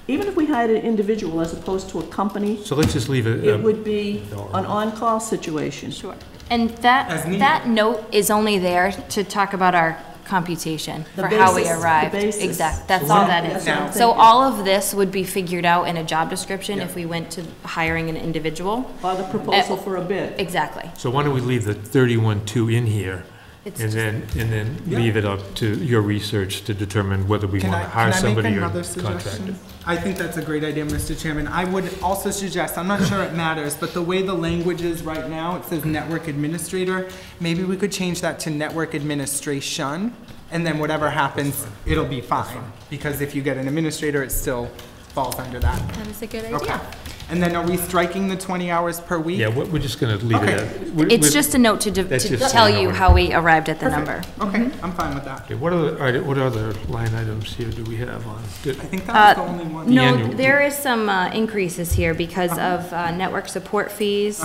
even if we hired an individual as opposed to a company, So let's just leave it. it would be an on-call situation. Sure. And As that, needed. that note is only there to talk about our computation The for how we basis, the arrived. basis. Exactly, that's So all what- that that's is. what I'm So thinking. all of this would be figured out in a job description Yeah. if we went to hiring an individual. Or the proposal for a bid. Exactly. So why don't we leave the 31.2 in here, It's and just- then Yeah. leave it up to your research to determine whether we Can want I, to hire can I make somebody or another contract it. suggestion? I think that's a great idea, Mr. Chairman. I would also suggest, I'm not sure it matters, but the way the language is right now, it says network administrator. Maybe we could change that to network administration, and then whatever happens, it'll be fine. Because if you get an administrator, it still falls under that. That is a good Okay. idea. And then are we striking the 20 hours per week? Yeah, we're just going to leave it Okay. at. It's just a note to That's just tell saying you how how we arrived at the number. Okay, I'm fine with that. Okay, what other line items here do we have on? Good. I think that was the only one. No, annual- there is some increases here because of network support fees.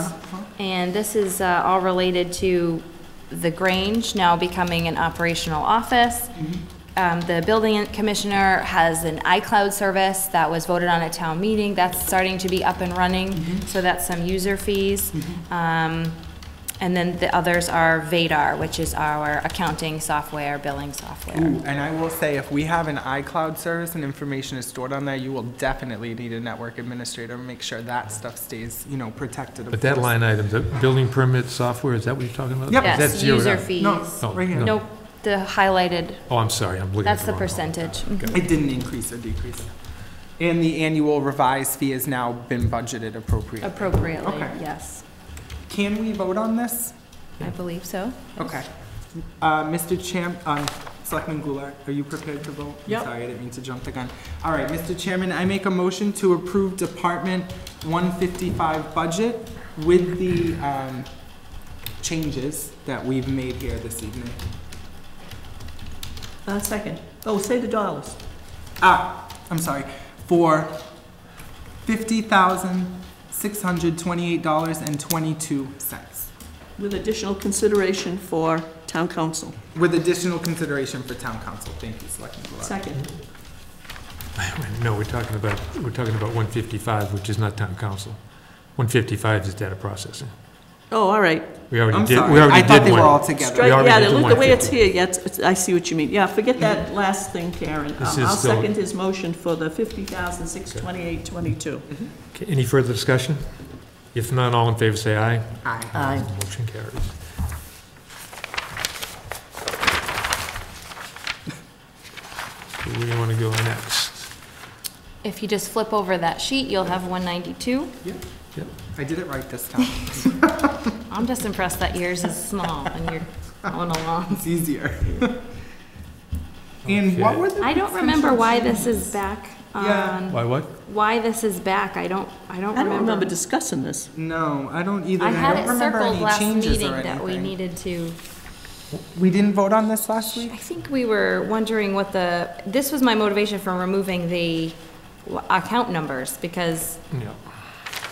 And this is all related to the Grange now becoming an operational office. The building commissioner has an iCloud service that was voted on at town meeting. That's starting to be up and running, so that's some user fees. And then the others are Vadar, which is our accounting software, billing software. Ooh, and I will say, if we have an iCloud service and information is stored on there, you will definitely need a network administrator to make sure that stuff stays, protected. of But that course. line item, the building permit software, is that what you're talking about? Yep. That's Yes, zeroed user out. fees. No, Oh, right here. no. Nope, the highlighted, Oh, I'm sorry, I'm looking at that's the the wrong one. percentage. It didn't increase or decrease. And the annual revised fee has now been budgeted appropriately. Appropriately, Okay. yes. Can we vote on this? I believe so. Okay. Mr. Selectman Goulart, are you prepared to vote? I'm Yep. sorry, I didn't mean to jump the gun. All right, Mr. Chairman, I make a motion to approve Department 155 budget with the changes that we've made here this evening. Second. Oh, say the dollars. I'm sorry, for $50,628.22, With additional consideration for town council. with additional consideration for town council. Thank you, Selectman Goulart. Second. No, we're talking about 155, which is not town council. 155 is data processing. Oh, all right. We already I'm did, sorry, we already I thought did they were one. all together. Strike, already yeah, did the way it's 150. here, I see what you mean. Yeah, forget that last thing, Karen. This is I'll still- second his motion for the 50,628.22. Okay, any further discussion? If not, all in favor, say aye. Aye. Aye. Motion carries. So where do you want to go next? If you just flip over that sheet, you'll have 192. Yep, Yep. I did it right this time. I'm just impressed that yours is small and you're going along. It's easier. And what were the I don't remember why potential this is back Yeah. on, Why what? why this is back. I don't I don't remember remember. discussing this. No, I don't either. I and had don't it remember circled any last changes meeting or that we anything. needed to, We didn't vote on this last week? I think we were wondering what this was my motivation for removing the account numbers because Yeah.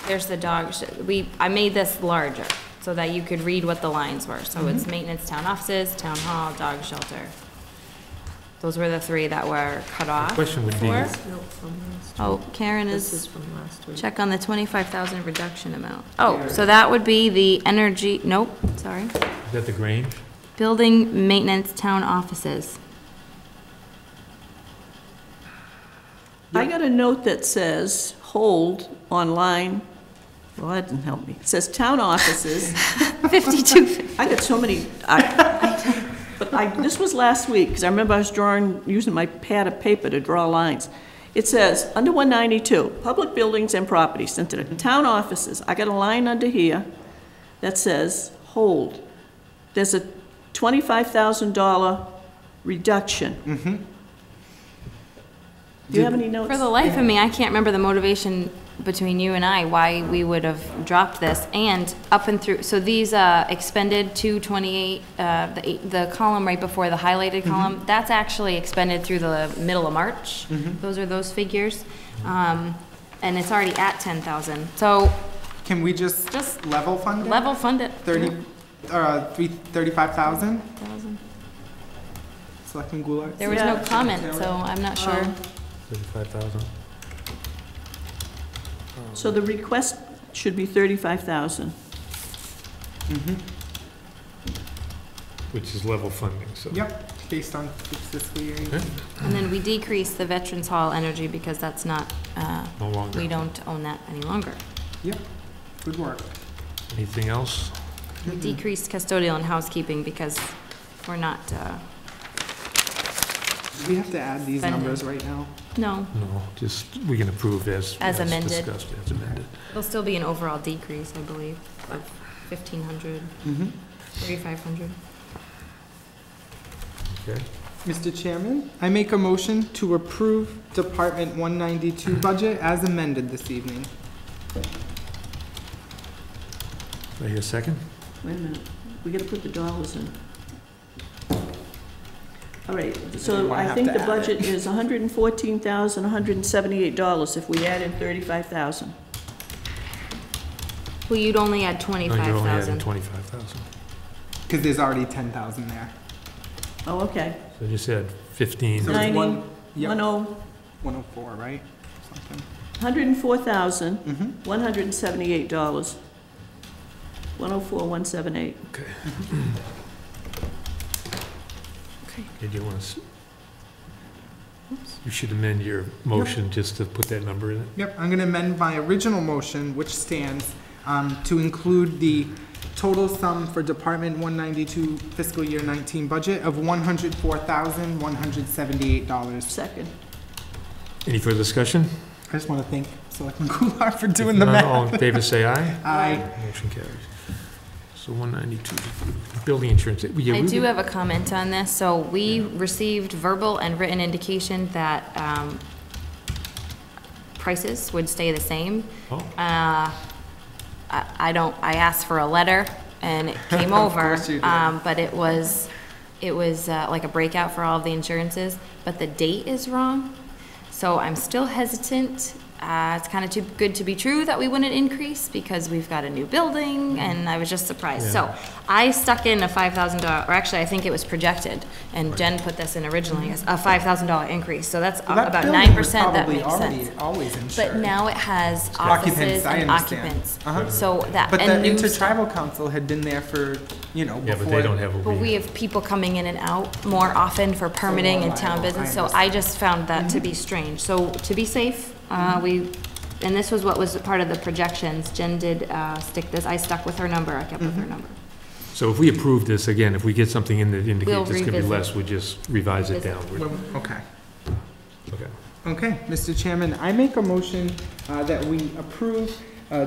there's the dog, I made this larger so that you could read what the lines were. So Mm-hmm. it's maintenance town offices, town hall, dog shelter. Those were the three that were cut off. question would be- before. No, from last Oh, Karen This is is, from last week. check on the 25,000 reduction amount. Oh, so that would be the energy, nope, sorry. Is that the Grange? Building maintenance town offices. I got a note that says, hold online, well, that didn't help me. It says town offices. 52. I got so many, this was last week, because I remember I was using my pad of paper to draw lines. It says, under 192, public buildings and properties, into the town offices. I got a line under here that says, hold. There's a $25,000 reduction. Do you have any notes? For the life of me, I can't remember the motivation between you and I, why we would have dropped this, and up and through, so these expended 228, the column right before the highlighted column, that's actually expended through the middle of March. Those are those figures, and it's already at 10,000. So Can we just level fund it? level fund it. 35,000? Selectman Goulart? There was no comment, so I'm not sure. 35,000. So the request should be 35,000. Which is level funding, so. Yep, based on fiscal year. Okay. And then we decreased the Veterans Hall energy because that's not, No longer. we don't own that any longer. Yep, good work. Anything else? We decreased custodial and housekeeping because we're not, We have to add these Spending. numbers right now. no, No, just, we can approve as amended. discussed, as amended. there'll still be an overall decrease, I believe, of 1,500, 3,500. Okay. Mr. Chairman, I make a motion to approve Department 192 budget as amended this evening. Do I hear a second? Wait a minute, we gotta put the dollars in. All right, so might I have think to the add budget is $114,178 if we add in 35,000. Well, you'd only add No, you're only adding 25,000. 25,000. Because there's already 10,000 there. Oh, okay. So just add 15. So it's 90, one- yep. 104, right? Something. $104,178. 104,178. Okay. Okay. Okay, do you want to, you should amend your motion just to put that number in it. Yep, I'm going to amend my original motion, which stands, to include the total sum for Department 192 fiscal year 19 budget of $104,178. Second. Any further discussion? I just want to thank Selectman Goulart for doing If the none, math. all in favor, say aye. Aye. Motion carries. So 192, building insurance. Yeah, I we do would- have a comment on this. So we received verbal and written indication that prices would stay the same. Oh, I asked for a letter and it came over. course you did. But it was like a breakout for all of the insurances, but the date is wrong. So I'm still hesitant. It's kind of too good to be true that we wouldn't increase because we've got a new building and I was just surprised. Yeah. So I stuck in a $5,000, or actually I think it was projected, and Jen put this in originally as a $5,000 increase. So that's Well, that about building was 9%, that probably makes already sense. always insured. But now it has Occupants, offices I and understand. occupants. Uh-huh. So that, But the and new stuff. Intertribal Council had been there for, yeah, but before. they don't have a. But we have people coming in and out more often for permitting and town business, so I just found that to be strange. So to be safe, and this was what was part of the projections, Jen did stick this, I stuck with her number, I kept with her number. So if we approve this, again, if we get something in that We'll indicates it's going to be revisit. less, we'll just revise it Revisit. downward. Okay. Okay. Okay, Mr. Chairman, I make a motion that we approve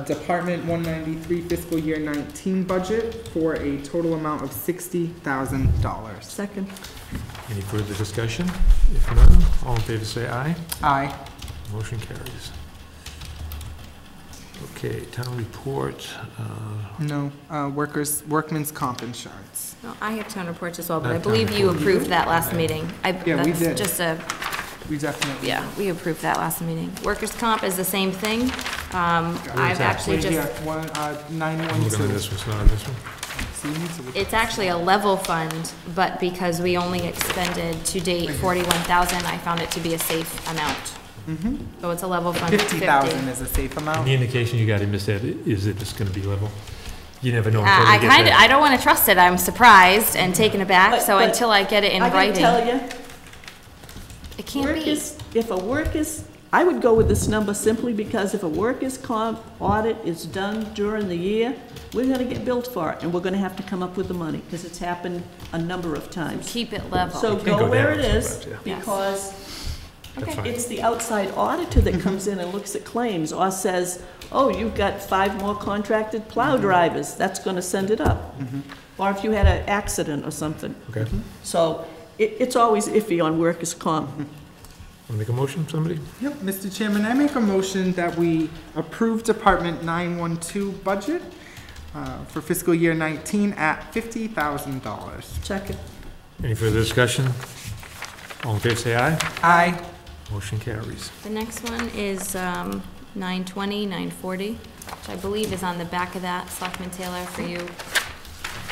Department 193 fiscal year 19 budget for a total amount of $60,000. Second. Any further discussion? If none, all in favor, say aye. Aye. Motion carries. Okay, town report. No, workman's comp insurance. No, I have town reports as well, but Not I town believe you report. approved that last meeting. Yeah, we did. That's just a, We definitely. yeah, we approved that last meeting. Workers' comp is the same thing. I've that? actually Right just, here, I'm looking at 912. this one, it's not on this one. So you need to look. It's actually a level fund, but because we only expended to date 41,000, I found it to be a safe amount. So it's a level fund. 50,000 is a safe And amount. the indication you got in Miss Ed is that it's gonna be level? You never know until I they get kind of, there. I don't want to trust it. I'm surprised and taken aback, But- so but until I get it in I gotta writing, tell you, it can't work be. is, if a work is, I would go with this number simply because if a workers' comp audit is done during the year, we're gonna get billed for it, and we're gonna have to come up with the money, because it's happened a number of times. Keep it level. So can go go where down it is, sometimes, yeah. because That's fine. it's the outside auditor that comes in and looks at claims, or says, oh, you've got 5 more contracted plow drivers, that's gonna send it up. Or if you had an accident or something. Okay. So it's always iffy on workers' comp. Wanna make a motion, somebody? Yep, Mr. Chairman, I make a motion that we approve Department 912 budget for fiscal year 19 at $50,000. Second. Any further discussion? All in favor, say aye. Aye. Motion carries. The next one is 920, 940, which I believe is on the back of that, Selectman Taylor, for you.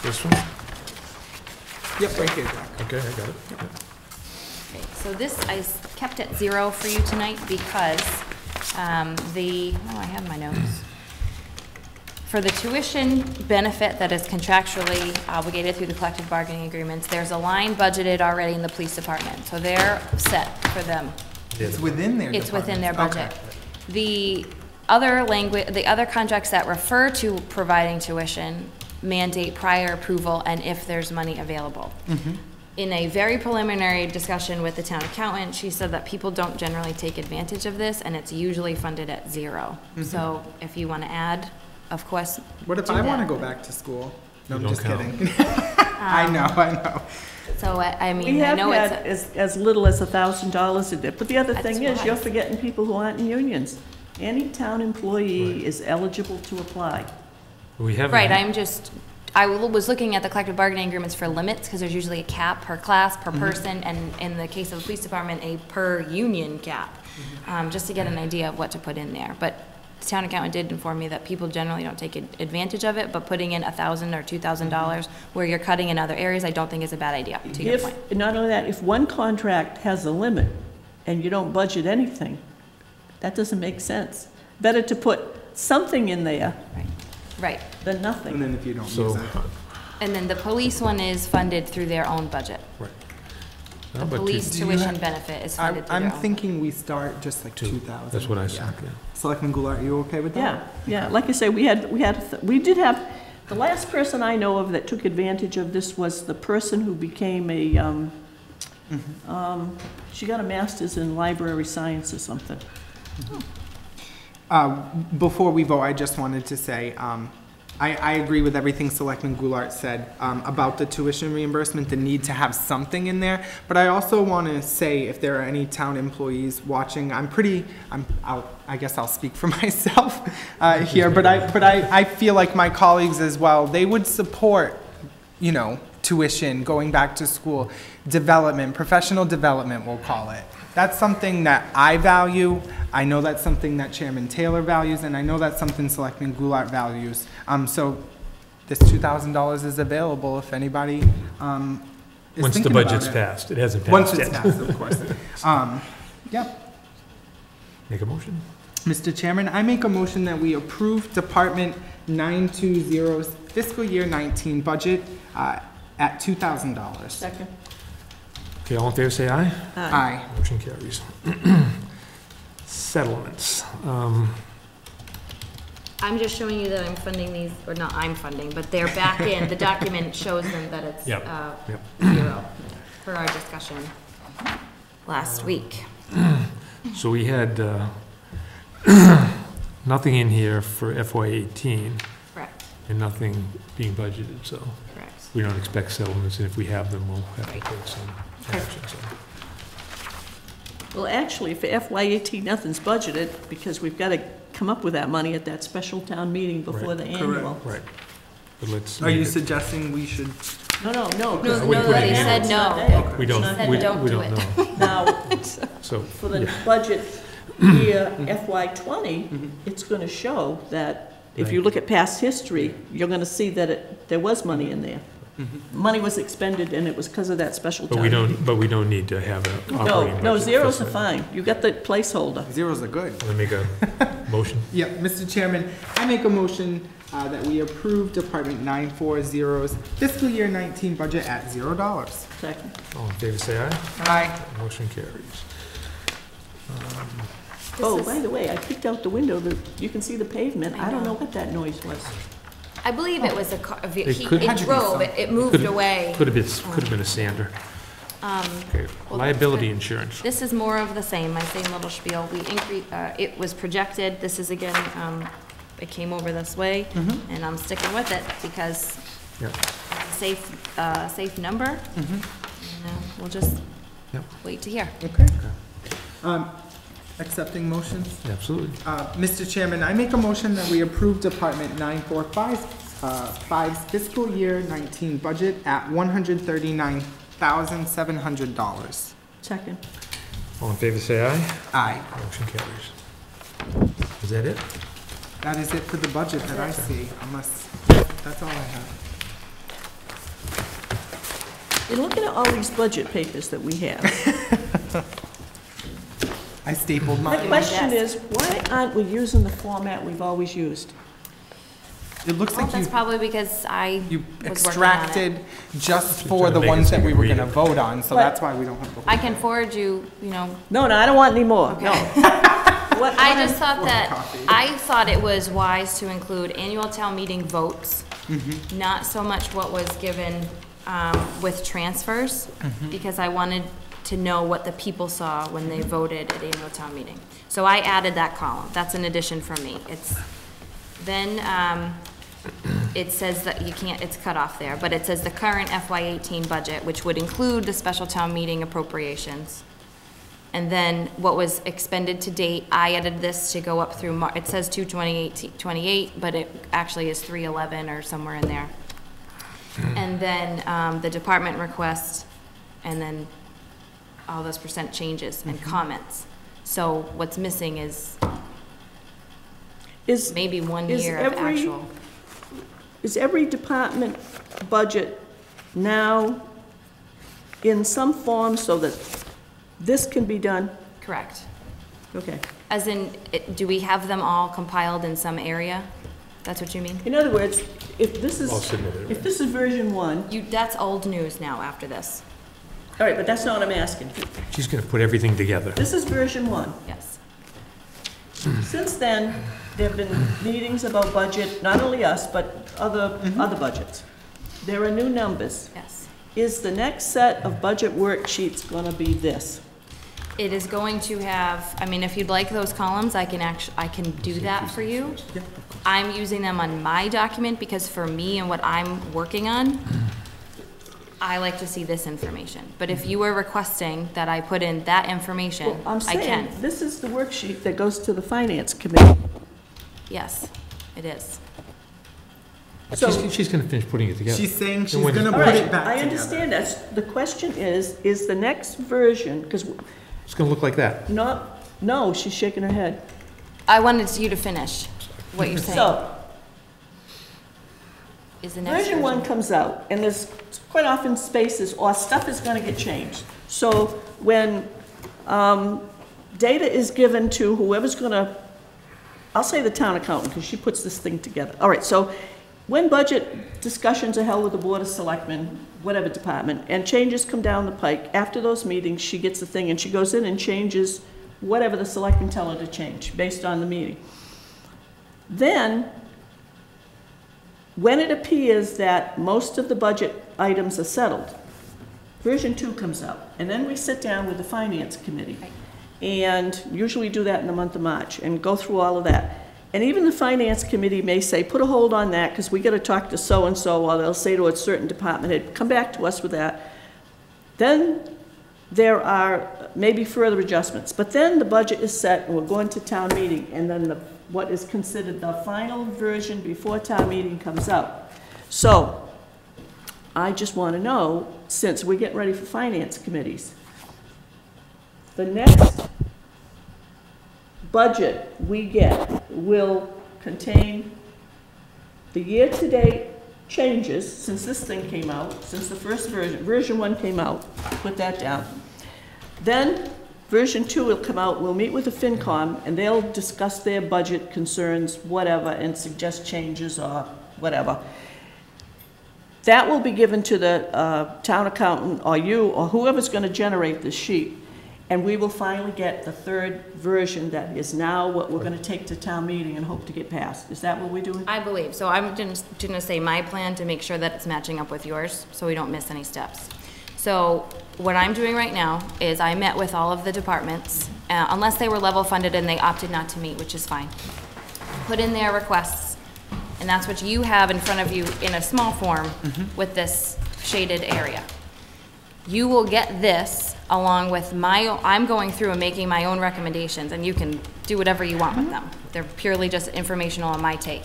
This one? Yep, right here, Jack. Okay, I got it. Yeah. Okay, so this I kept at 0 for you tonight because I have my notes. For the tuition benefit that is contractually obligated through the collective bargaining agreements, there's a line budgeted already in the police department, so they're set for them. It's within their It's within their department. budget. The other contracts that refer to providing tuition mandate prior approval and if there's money available. In a very preliminary discussion with the town accountant, she said that people don't generally take advantage of this, and it's usually funded at 0. So if you want to add, of course, What if do I want to that. go back to school? No, I'm You don't just count. kidding. I know. So I We mean, I have know had it's, as little as $1,000 a day, but the other That's thing is, you're right. forgetting people who aren't in unions. Any town employee is eligible to apply. We haven't. right, I was looking at the collective bargaining agreements for limits, because there's usually a cap per class, per person, and in the case of the police department, a per union cap, just to get an idea of what to put in there. But the town accountant did inform me that people generally don't take advantage of it, but putting in $1,000 or $2,000 where you're cutting in other areas, I don't think is a bad idea, to your point. If, not only that, if one contract has a limit and you don't budget anything, that doesn't make sense. Better to put something in there Right. than And nothing. then if you don't So, use it. And then the police one is funded through their own budget. right. The No, but police Do you tuition have- benefit is funded through I'm their own. thinking we start just like 2,000. That's what I Yeah. said, yeah. Selectman Goulart, you okay with Yeah, that? yeah, like I say, we did have, the last person I know of that took advantage of this was the person who became a, she got a master's in library science or something. Before we vote, I just wanted to say, I agree with everything Selectman Goulart said about the tuition reimbursement, the need to have something in there. But I also want to say, if there are any town employees watching, I guess I'll speak for myself here, but I feel like my colleagues as well, they would support, tuition, going back to school, development, professional development, we'll call it. That's something that I value. I know that's something that Chairman Taylor values, and I know that's something Selectman Goulart values. So this $2,000 is available if anybody is Once the thinking about budget's it. passed, it hasn't passed Once it's yet. passed, of course. Yep. Make a motion? Mr. Chairman, I make a motion that we approve Department 920's fiscal year 19 budget at $2,000. Second. Okay, all in favor, say aye. Aye. Motion carries. Settlements. I'm just showing you that I'm funding these, or not I'm funding, but they're back in, the document shows them that it's Yep, yep. 0 for our discussion last week. So we had nothing in here for FY18 Correct, and nothing being budgeted, so correct. we don't expect settlements, and if we have them, we'll have to Right. take some action, so. Well, actually, for FY18, nothing's budgeted, because we've got to come up with that money at that special town meeting before the annual. Right. But let's. Are you make it- suggesting we should? No, No, we no, put they it in. said It's not no. there. We don't, Said we don't we do don't it. know, Now, so, for the yeah. budget year FY20, it's going to show that If you look at past history, you're gonna see that there was money in there. Money was expended, and it was because of that special But town we meeting. don't need to have an operating budget. No, zeros are for- fine. You got the placeholder. Zeros are good. Let me go. Motion. Yeah, Mr. Chairman, I make a motion that we approve Department 940's fiscal year 19 budget at $0. Second. All in favor, say aye. Aye. Motion carries. Oh, by the way, I peeked out the window, you can see the pavement. I don't know what that noise was. I believe it was a car, It could- it drove, it moved Could've- away. Could have been a sander. Okay, well, liability insurance. This is more of the same, my same little spiel. We increased, it was projected, this is again, it came over this way, and I'm sticking with it because Yep. it's a safe number. And, we'll just Yep. wait to hear. Okay. Accepting motions? Absolutely. Mr. Chairman, I make a motion that we approve Department 945's fiscal year 19 budget at $139,700. Second. All in favor, say aye. Aye. Motion carries. Is that it? That is it for the budget that I see, unless, that's all I have. In looking at all these budget papers that we have, I stapled my mine. question is, why aren't we using the format we've always used? It looks Well, like that's you, probably because I you was working on it. extracted just She's for trying to the make it ones so that you we can were read gonna it. vote on, so But- that's why we don't have the whole I can thing. forward you, No, I don't want any more, no. What- I just thought that, Copy. I thought it was wise to include annual town meeting votes, Mm-hmm. not so much what was given with transfers, Mm-hmm. because I wanted to know what the people saw when they voted at annual town meeting. So I added that column. That's an addition from me. Then it says that you can't, it's cut off there, but it says the current FY18 budget, which would include the special town meeting appropriations. And then what was expended to date, I added this to go up through, it says 2/28, but it actually is 3/11 or somewhere in there. And then the department request, and then all those percent changes and comments. So what's missing is Is, maybe 1 Is year of every- actual. is every department budget now in some form so that this can be done? Correct. Okay. As in, do we have them all compiled in some area? That's what you mean? In other words, if this is, All submitted, if this is version 1, That's old news now after this. all right, but that's not what I'm asking. She's gonna put everything together. This is version 1. Yes. Since then, there have been meetings about budget, not only us, but other budgets. There are new numbers. Yes. Is the next set of budget worksheets gonna be this? It is going to have, I mean, if you'd like those columns, I can do that for you. I'm using them on my document because for me and what I'm working on, I like to see this information. But if you were requesting that I put in that information, Well, I'm I can. saying, this is the worksheet that goes to the finance committee. Yes, it is. So- She's gonna finish putting it together. She's saying she's And when- gonna All put right, it back I together. understand that. The question is the next version, because It's gonna look like that. no, she's shaking her head. I wanted you to finish what you're saying. So, Is the next version 1 comes out, and there's quite often spaces, or stuff is gonna get changed. So when data is given to whoever's gonna, I'll say the town accountant, because she puts this thing together. All right, so when budget discussions are held with the Board of Selectmen, whatever department, and changes come down the pike, after those meetings, she gets the thing, and she goes in and changes whatever the selectmen tell her to change, based on the meeting. Then, when it appears that most of the budget items are settled, version 2 comes out, and then we sit down with the finance committee. And usually we do that in the month of March, and go through all of that. And even the finance committee may say, put a hold on that, because we gotta talk to so-and-so, or they'll say to a certain department head, come back to us with that. Then there are maybe further adjustments, but then the budget is set, and we're going to town meeting, and then what is considered the final version before town meeting comes out. So, I just wanna know, since we're getting ready for finance committees, the next budget we get will contain the year-to-date changes, since this thing came out, since the first version 1 came out, put that down. Then, version 2 will come out, we'll meet with the FinCom, and they'll discuss their budget concerns, whatever, and suggest changes or whatever. That will be given to the town accountant, or you, or whoever's gonna generate this sheet. And we will finally get the third version that is now what we're gonna take to town meeting and hope to get passed. Is that what we're doing? I believe, so I'm just gonna say my plan to make sure that it's matching up with yours, so we don't miss any steps. So what I'm doing right now is I met with all of the departments, unless they were level funded and they opted not to meet, which is fine. Put in their requests, and that's what you have in front of you in a small form with this shaded area. You will get this along with I'm going through and making my own recommendations, and you can do whatever you want with them. They're purely just informational on my take.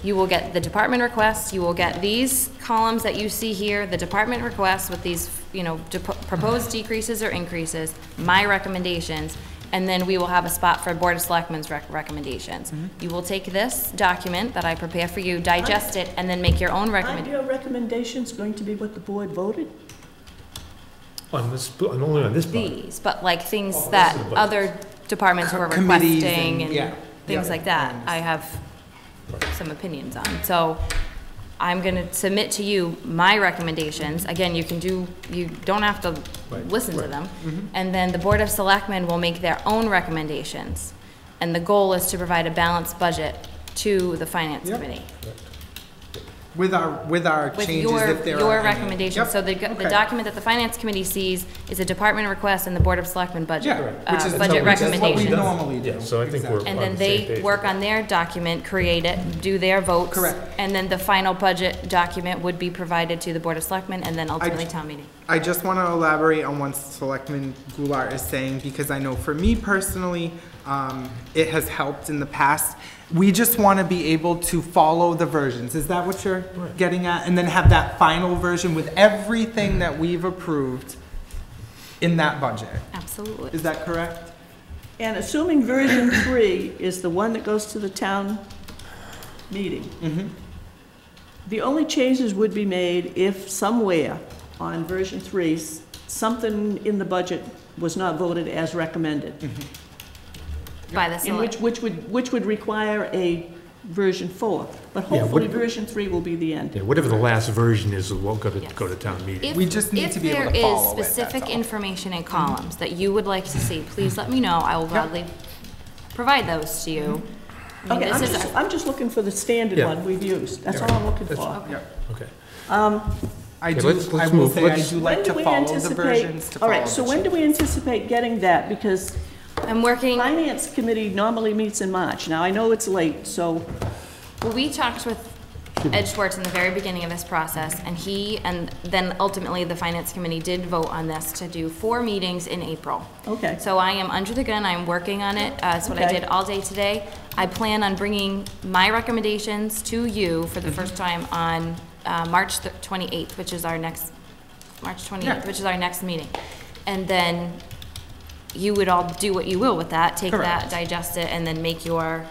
You will get the department requests, you will get these columns that you see here, the department requests with these, you know, proposed decreases or increases, my recommendations, and then we will have a spot for Board of Selectmen's recommendations. You will take this document that I prepare for you, digest it, and then make your own Are recommendation. your recommendations going to be what the board voted? Only on this part. These, but like things that other departments were Committees requesting and- and yeah, things yeah, like I that, understand. I have some opinions on. So I'm gonna submit to you my recommendations. Again, you don't have to listen to them. And then the Board of Selectmen will make their own recommendations. And the goal is to provide a balanced budget to the Finance Yep. Committee. With our With changes, if there your are any. recommendations. Yep. So the Okay. document that the Finance Committee sees is a department request and the Board of Selectmen budget, Yeah, budget which is what we recommendations. normally do. Yeah, so I think we're Exactly. And on then the same they page. work on their document, create it, do their votes. Correct. And then the final budget document would be provided to the Board of Selectmen and then ultimately town meeting. I just want to elaborate on what Selectman Goulart is saying, because I know for me personally, it has helped in the past. We just want to be able to follow the versions. Is that what you're getting at? And then have that final version with everything that we've approved in that budget. Absolutely. Is that correct? And assuming version 3 is the one that goes to the town meeting, the only changes would be made if somewhere on version 3, something in the budget was not voted as recommended. By the And select. which would require a version 4. But Yeah, hopefully, what- version 3 will be the end. Yeah, whatever the last version is, will go Yes. to town meeting. If- We just need to be able to If follow it, there is that's specific all. information in columns that you would like to see, please let me know. I will gladly provide those to you. I mean, Okay, this is I'm just looking for the standard Yeah. one we've used. That's all I'm looking That's- for. Okay. I Yeah, do, let's I will move. say, I Let's- do like When to do we follow the anticipate- versions to All follow right, so the when do we anticipate getting that? Because I'm working. Finance Committee normally meets in March. Now, I know it's late, so, Well, we talked with Ed Schwartz in the very beginning of this process, and then ultimately the Finance Committee did vote on this to do 4 meetings in April. okay. So I am under the gun, I'm working on it, that's what I Okay. did all day today. I plan on bringing my recommendations to you for the first time on March 28th, which is our next, which is our next meeting. And then you would all do what you will with that, take that, Correct. digest it, and then make your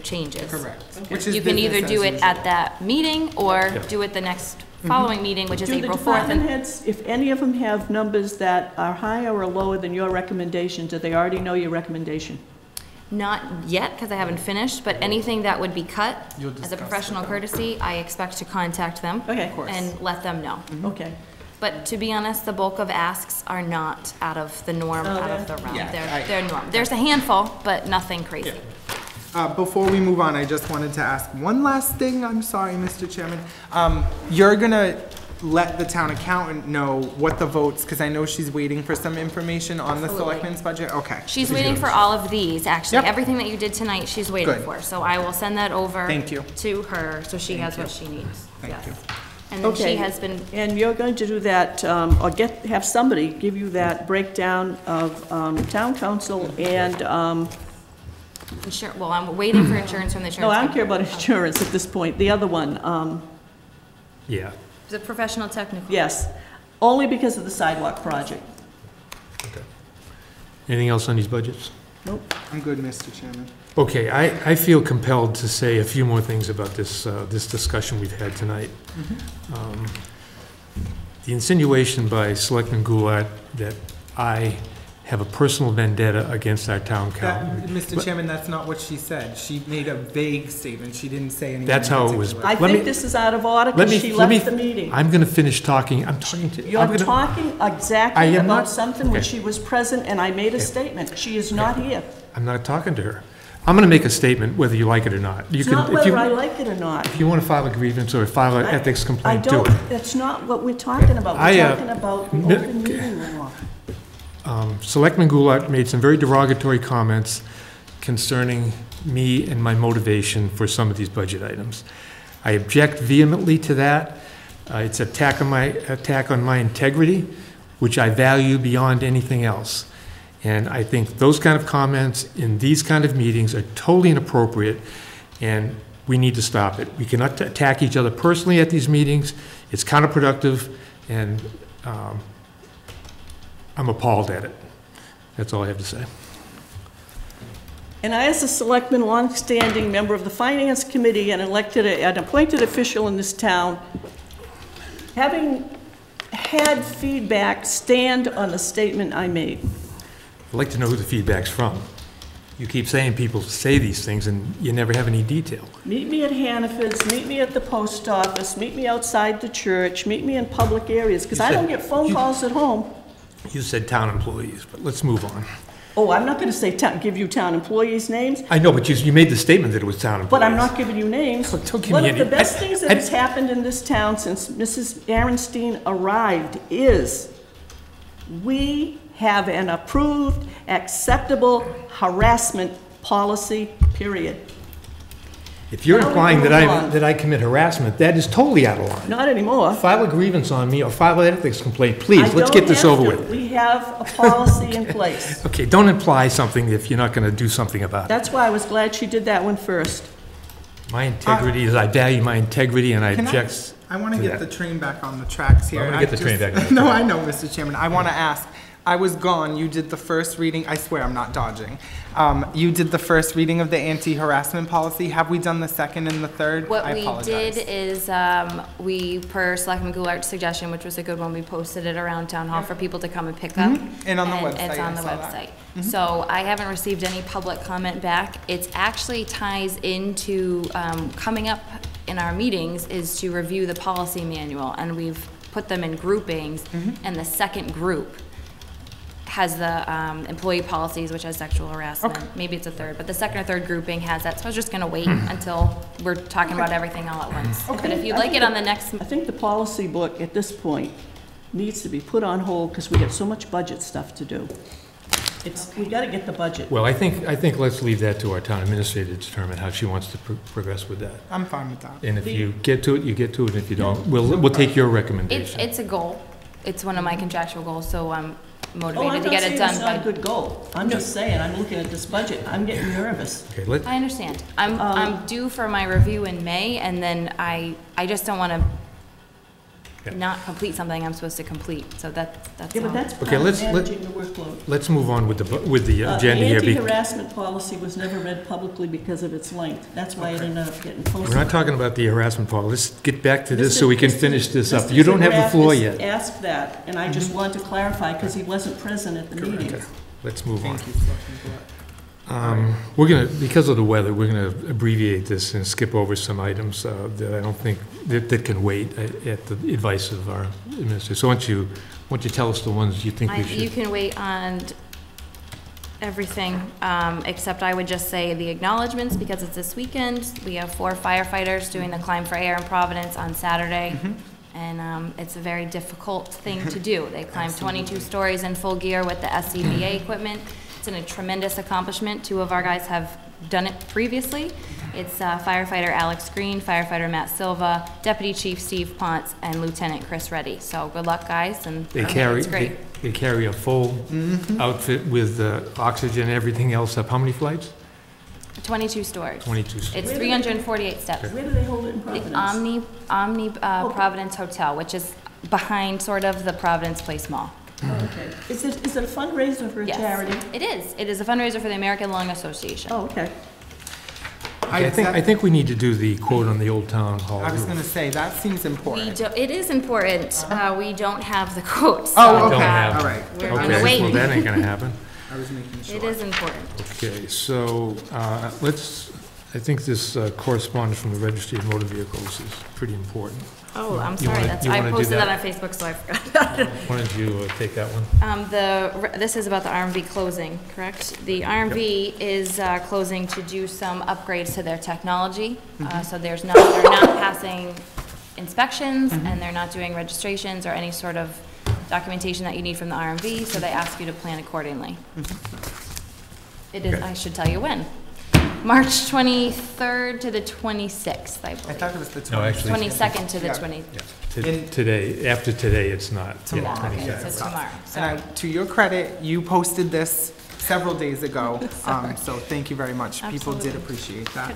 changes. Correct. Which is You can either business do as it at usual. that meeting, or Yeah. do it the next following meeting, which is Do the April 4th. department And heads, if any of them have numbers that are higher or lower than your recommendation, do they already know your recommendation? Not yet, because I haven't finished, but anything that would be cut You'll as a discuss professional with them. courtesy, I expect to contact them. Okay. Of course. And let them know. Okay. But to be honest, the bulk of asks are not out of the norm, Oh, out of the realm. Yeah, They're norm. There's a handful, but nothing crazy. Before we move on, I just wanted to ask one last thing. I'm sorry, Mr. Chairman. You're gonna let the town accountant know what the votes, because I know she's waiting for some information on the Absolutely. selectmen's budget? Okay. She's waiting for all of these, actually. Yep. Everything that you did tonight, she's waiting Good. for. So I will send that over Thank you. to her, so she has what she needs. Thank Yes. you. And then she Okay. has been, And you're going to do that, or have somebody give you that breakdown of town council and, well, I'm waiting for insurance from the insurance no, I don't company. care about insurance at this point. The other one, Yeah, The professional technical. yes, only because of the sidewalk project. okay. Anything else on these budgets? Nope. I'm good, Mr. Chairman. Okay, I feel compelled to say a few more things about this, this discussion we've had tonight. The insinuation by Selectman Goulart that I have a personal vendetta against our town council. Mr. Chairman, that's not what she said. She made a vague statement. She didn't say anything. That's how it was. particular. I think this is out of order because she left the meeting. I'm going to finish talking. I'm talking to. You're talking exactly am about not- something when okay. she was present, and I made a statement. She is not here. I'm not talking to her. I'm going to make a statement whether you like it or not. You It's can, not if you, whether I like it or not. if you want to file a grievance or file an ethics I complaint, do don't, it. that's not what we're talking about. We're talking about the open meeting law. Selectman Goulart made some very derogatory comments concerning me and my motivation for some of these budget items. I object vehemently to that. It's attack on my integrity, which I value beyond anything else. And I think those kind of comments in these kind of meetings are totally inappropriate, and we need to stop it. We cannot attack each other personally at these meetings. It's counterproductive, and I'm appalled at it. That's all I have to say. And I, as a selectman, long-standing member of the Finance Committee and an appointed official in this town, having had feedback, stand on the statement I made. I'd like to know who the feedback's from. You keep saying people say these things, and you never have any detail. Meet me at Hannaford's, meet me at the post office, meet me outside the church, meet me in public areas, because I don't get phone calls at home. You said town employees, but let's move on. Oh, I'm not going to say give you town employees' names, I know, but you made the statement that it was town employees. but I'm not giving you names. Don't give One me of the any- best things that has happened in this town since Mrs. Aaronstein arrived is we have an approved, acceptable harassment policy, period. If you're Now we implying move that on. I commit harassment, that is totally out of line. Not anymore. File a grievance on me or file an ethics complaint, please. Let's get this over I don't have with. to. We have a policy in place. Okay, don't imply something if you're not going to do something about it. That's why I was glad she did that one first. My integrity is, I value my integrity, and I Can object. I want to to get that. the train back on the tracks here. I wanna I get the train back on the No, track. I know, Mr. Chairman. I want to ask. I was gone. You did the first reading. I swear I'm not dodging. You did the first reading of the anti-harassment policy. Have we done the second and the third? What I we apologize. did is, we, per Selectman Goulart's suggestion, which was a good one, we posted it around Town Hall for people to come and pick up. And on the website, It's on I the saw that. website. So I haven't received any public comment back. It actually ties into, coming up in our meetings is to review the policy manual, and we've put them in groupings, and the second group has the employee policies, which has sexual harassment. Maybe it's a third, but the second or third grouping has that. So I was just gonna wait until we're talking about everything all at once. But if you'd like it on the next, I think the policy book at this point needs to be put on hold because we have so much budget stuff to do. We got to get the budget. Well, I think let's leave that to our town administrator to determine how she wants to progress with that. I'm fine with that. And if you get to it, you get to it, and if you don't, we'll take your recommendation. it's a goal. It's one of my contractual goals, so I'm Oh, motivated I'm to not get saying it it's done not a by. good goal. I'm just saying, I'm looking at this budget, I'm getting nervous. Okay, I understand. I'm due for my review in May, and then I just don't want Yeah. to not complete something I'm supposed to complete, so that's Yeah, but all. that's part Okay, of let's- managing the workload. let's move on with the agenda here. The anti-harassment policy was never read publicly because of its length. That's why it ended up getting posted. We're not talking about the harassment policy. Let's get back to this so we can Mr. finish this up. Mr. You don't have the Zagrafis floor yet. asked that, and I just want to clarify because he wasn't present at the meeting. Okay, let's move on. Thank you, Selectman Goulart. We're gonna, because of the weather, we're gonna abbreviate this and skip over some items that I don't think, that can wait at the advice of our administrator. So why don't you tell us the ones you think we You should? can wait on everything, except I would just say the acknowledgements, because it's this weekend. We have 4 firefighters doing the Climb for Air in Providence on Saturday. And it's a very difficult thing to do. They climb 22 stories in full gear with the SCBA equipment. It's a tremendous accomplishment. 2 of our guys have done it previously. It's firefighter Alex Green, firefighter Matt Silva, Deputy Chief Steve Ponce, and Lieutenant Chris Reddy. So good luck, guys, and They carry, it's great. they carry a full outfit with oxygen and everything else up. How many flights? 22 stories. 22 stories. It's 348 steps. Where do they hold it in The Providence? Omni Providence Hotel, which is behind sort of the Providence Place Mall. Oh, okay. Is it a fundraiser for a Yes, charity? it is. It is a fundraiser for the American Lung Association. Oh, okay. I think we need to do the quote on the Old Town Hall I was roof. gonna say, that seems important. It is important. We don't have the quotes. Oh, Don't okay, have all it. right. We're Okay, gonna wait. well, that ain't gonna happen. I was making sure. It is important. Okay, so, I think this correspondence from the Registry of Motor Vehicles is pretty important. Oh, I'm You sorry, wanna- you I wanna do posted that that? on Facebook, so I forgot. Why don't you take that one? This is about the RMV closing, correct? The RMV is closing to do some upgrades to their technology. So they're not passing inspections, and they're not doing registrations or any sort of documentation that you need from the RMV, so they ask you to plan accordingly. It is, I should tell you when. March 23rd to the 26th, I I believe. thought it was the 20th. No, actually- 22nd to the Yeah. 20th. Today, after today, it's not. Yeah, Tomorrow. Okay, 27th. so tomorrow, And sorry. to your credit, you posted this several days ago, so thank you very much. People did Absolutely. appreciate that.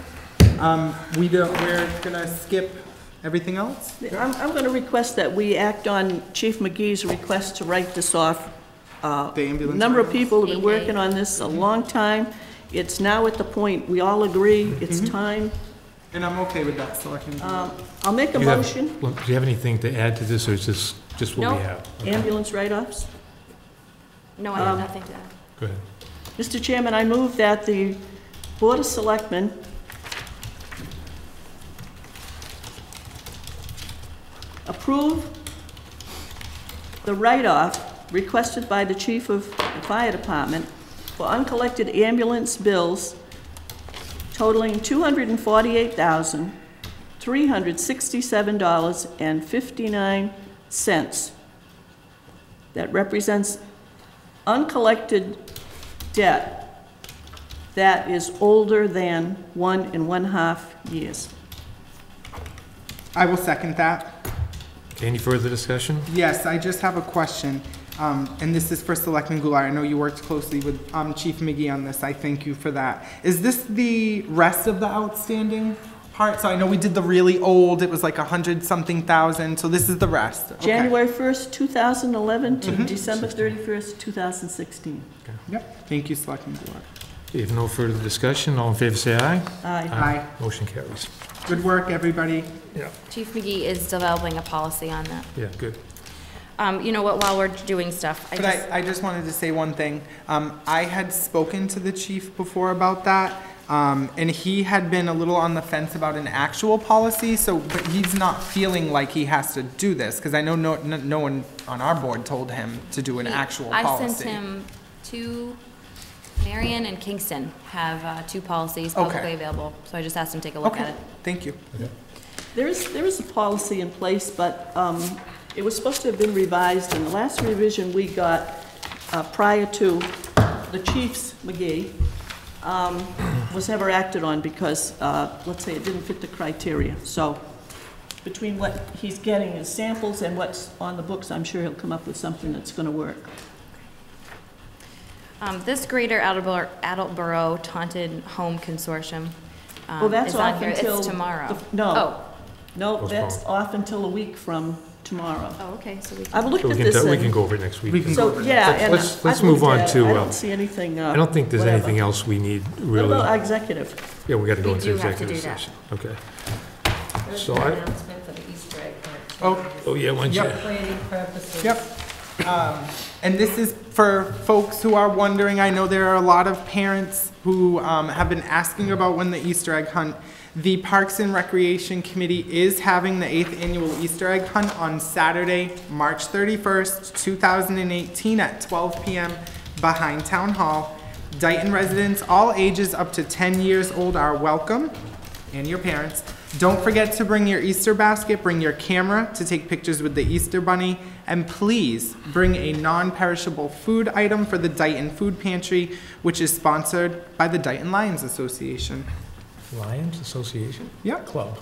We're gonna skip everything else? I'm going to request that we act on Chief McGee's request to write this off. The ambulance. A number of items? people have been working on this a long time. It's now at the point, we all agree, it's time. And I'm okay with that, so I can. I'll make a Do you have- motion, well, do you have anything to add to this, or is this just what we No. have? Okay, ambulance write-offs. No, I have nothing to add. go ahead. Mr. Chairman, I move that the Board of Selectmen approve the write-off requested by the Chief of the Fire Department for uncollected ambulance bills totaling $248,367.59. That represents uncollected debt that is older than 1 1/2 years. I will second that. Okay, any further discussion? Yes, I just have a question, and this is for Selectman Goulart. I know you worked closely with Chief McGee on this. I thank you for that. Is this the rest of the outstanding part? So I know we did the really old, it was like 100-something thousand, so this is the rest. Okay. January 1st, 2011 to December 31st, 2016. Yep, thank you, Selectman Goulart. If no further discussion, all in favor say aye. Aye. Aye. Motion carries. Good work, everybody. Yeah. Chief McGee is developing a policy on that. Yeah, good. You know what, while we're doing stuff, But I just wanted to say one thing. I had spoken to the chief before about that, and he had been a little on the fence about an actual policy, but he's not feeling like he has to do this, because I know no one on our board told him to do an actual policy. I sent him Marion and Kingston have two policies Okay. publicly available, so I just asked him to take a look at Okay, it. thank you. There is a policy in place, but it was supposed to have been revised, and the last revision we got prior to the Chief's McGee was never acted on because, let's say, it didn't fit the criteria. So between what he's getting as samples and what's on the books, I'm sure he'll come up with something that's going to work. This Greater Attleboro Taunted Home Consortium Well, that's is on off here. until... It's tomorrow. No, no, that's Postpone. off until a week from tomorrow. Oh, okay, so we I've can, looked So at we this can and... go over it next We week. can- So, yeah, and Let's I've move looked on at it. to, I don't see anything, I don't think there's whatever. anything else we need What really. about executive? Yeah, we got to go We into do have to executive do that. session. Okay. There's So an I- announcement for the Easter egg hunt. Oh, Yeah, why don't you? Yep. Planning purposes. yep. And this is for folks who are wondering, I know there are a lot of parents who have been asking about when the Easter egg hunt. The Parks and Recreation Committee is having the 8th annual Easter egg hunt on Saturday, March 31st, 2018 at 12 p.m. behind Town Hall. Dayton residents, all ages up to 10 years old are welcome, and your parents. Don't forget to bring your Easter basket, bring your camera to take pictures with the Easter Bunny, and please bring a non-perishable food item for the Dayton Food Pantry, which is sponsored by the Dayton Lions Association. Lions Association? Yep. Club.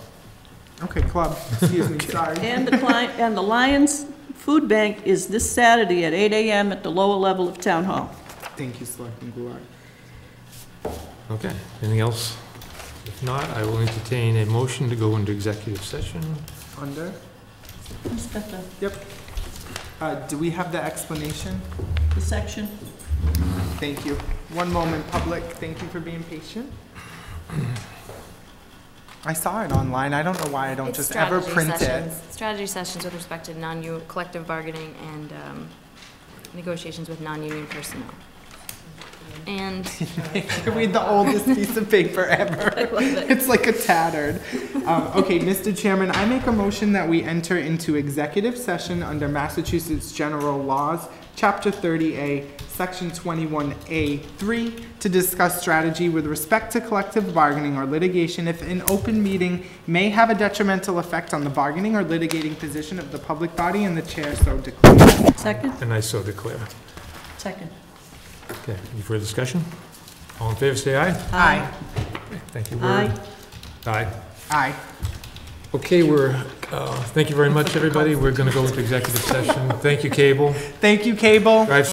Okay, club, excuse me, sorry. And the Lions Food Bank is this Saturday at 8 a.m. at the lower level of Town Hall. Thank you, Selectman Goulart. Okay, anything else? If not, I will entertain a motion to go into executive session. Under? Who's got Yep. Do we have the explanation? the section? Thank you. One moment, public. Thank you for being patient. I saw it online. I don't know why I don't It's just ever strategy print sessions. it. Strategy sessions with respect to collective bargaining and negotiations with non-union personnel. And Read the oldest piece of paper ever. I love it. It's like a tattered. Okay, Mr. Chairman, I make a motion that we enter into executive session under Massachusetts General Laws, Chapter 30A, Section 21A3, to discuss strategy with respect to collective bargaining or litigation if an open meeting may have a detrimental effect on the bargaining or litigating position of the public body and the chair so declares. Second? And I so declare. Second. Okay, any further discussion? All in favor, say aye. Aye. Thank you. Aye. Aye. Aye. Okay, thank you very much, everybody. We're going to go into executive session. Thank you, Cable. Thank you, Cable. Drive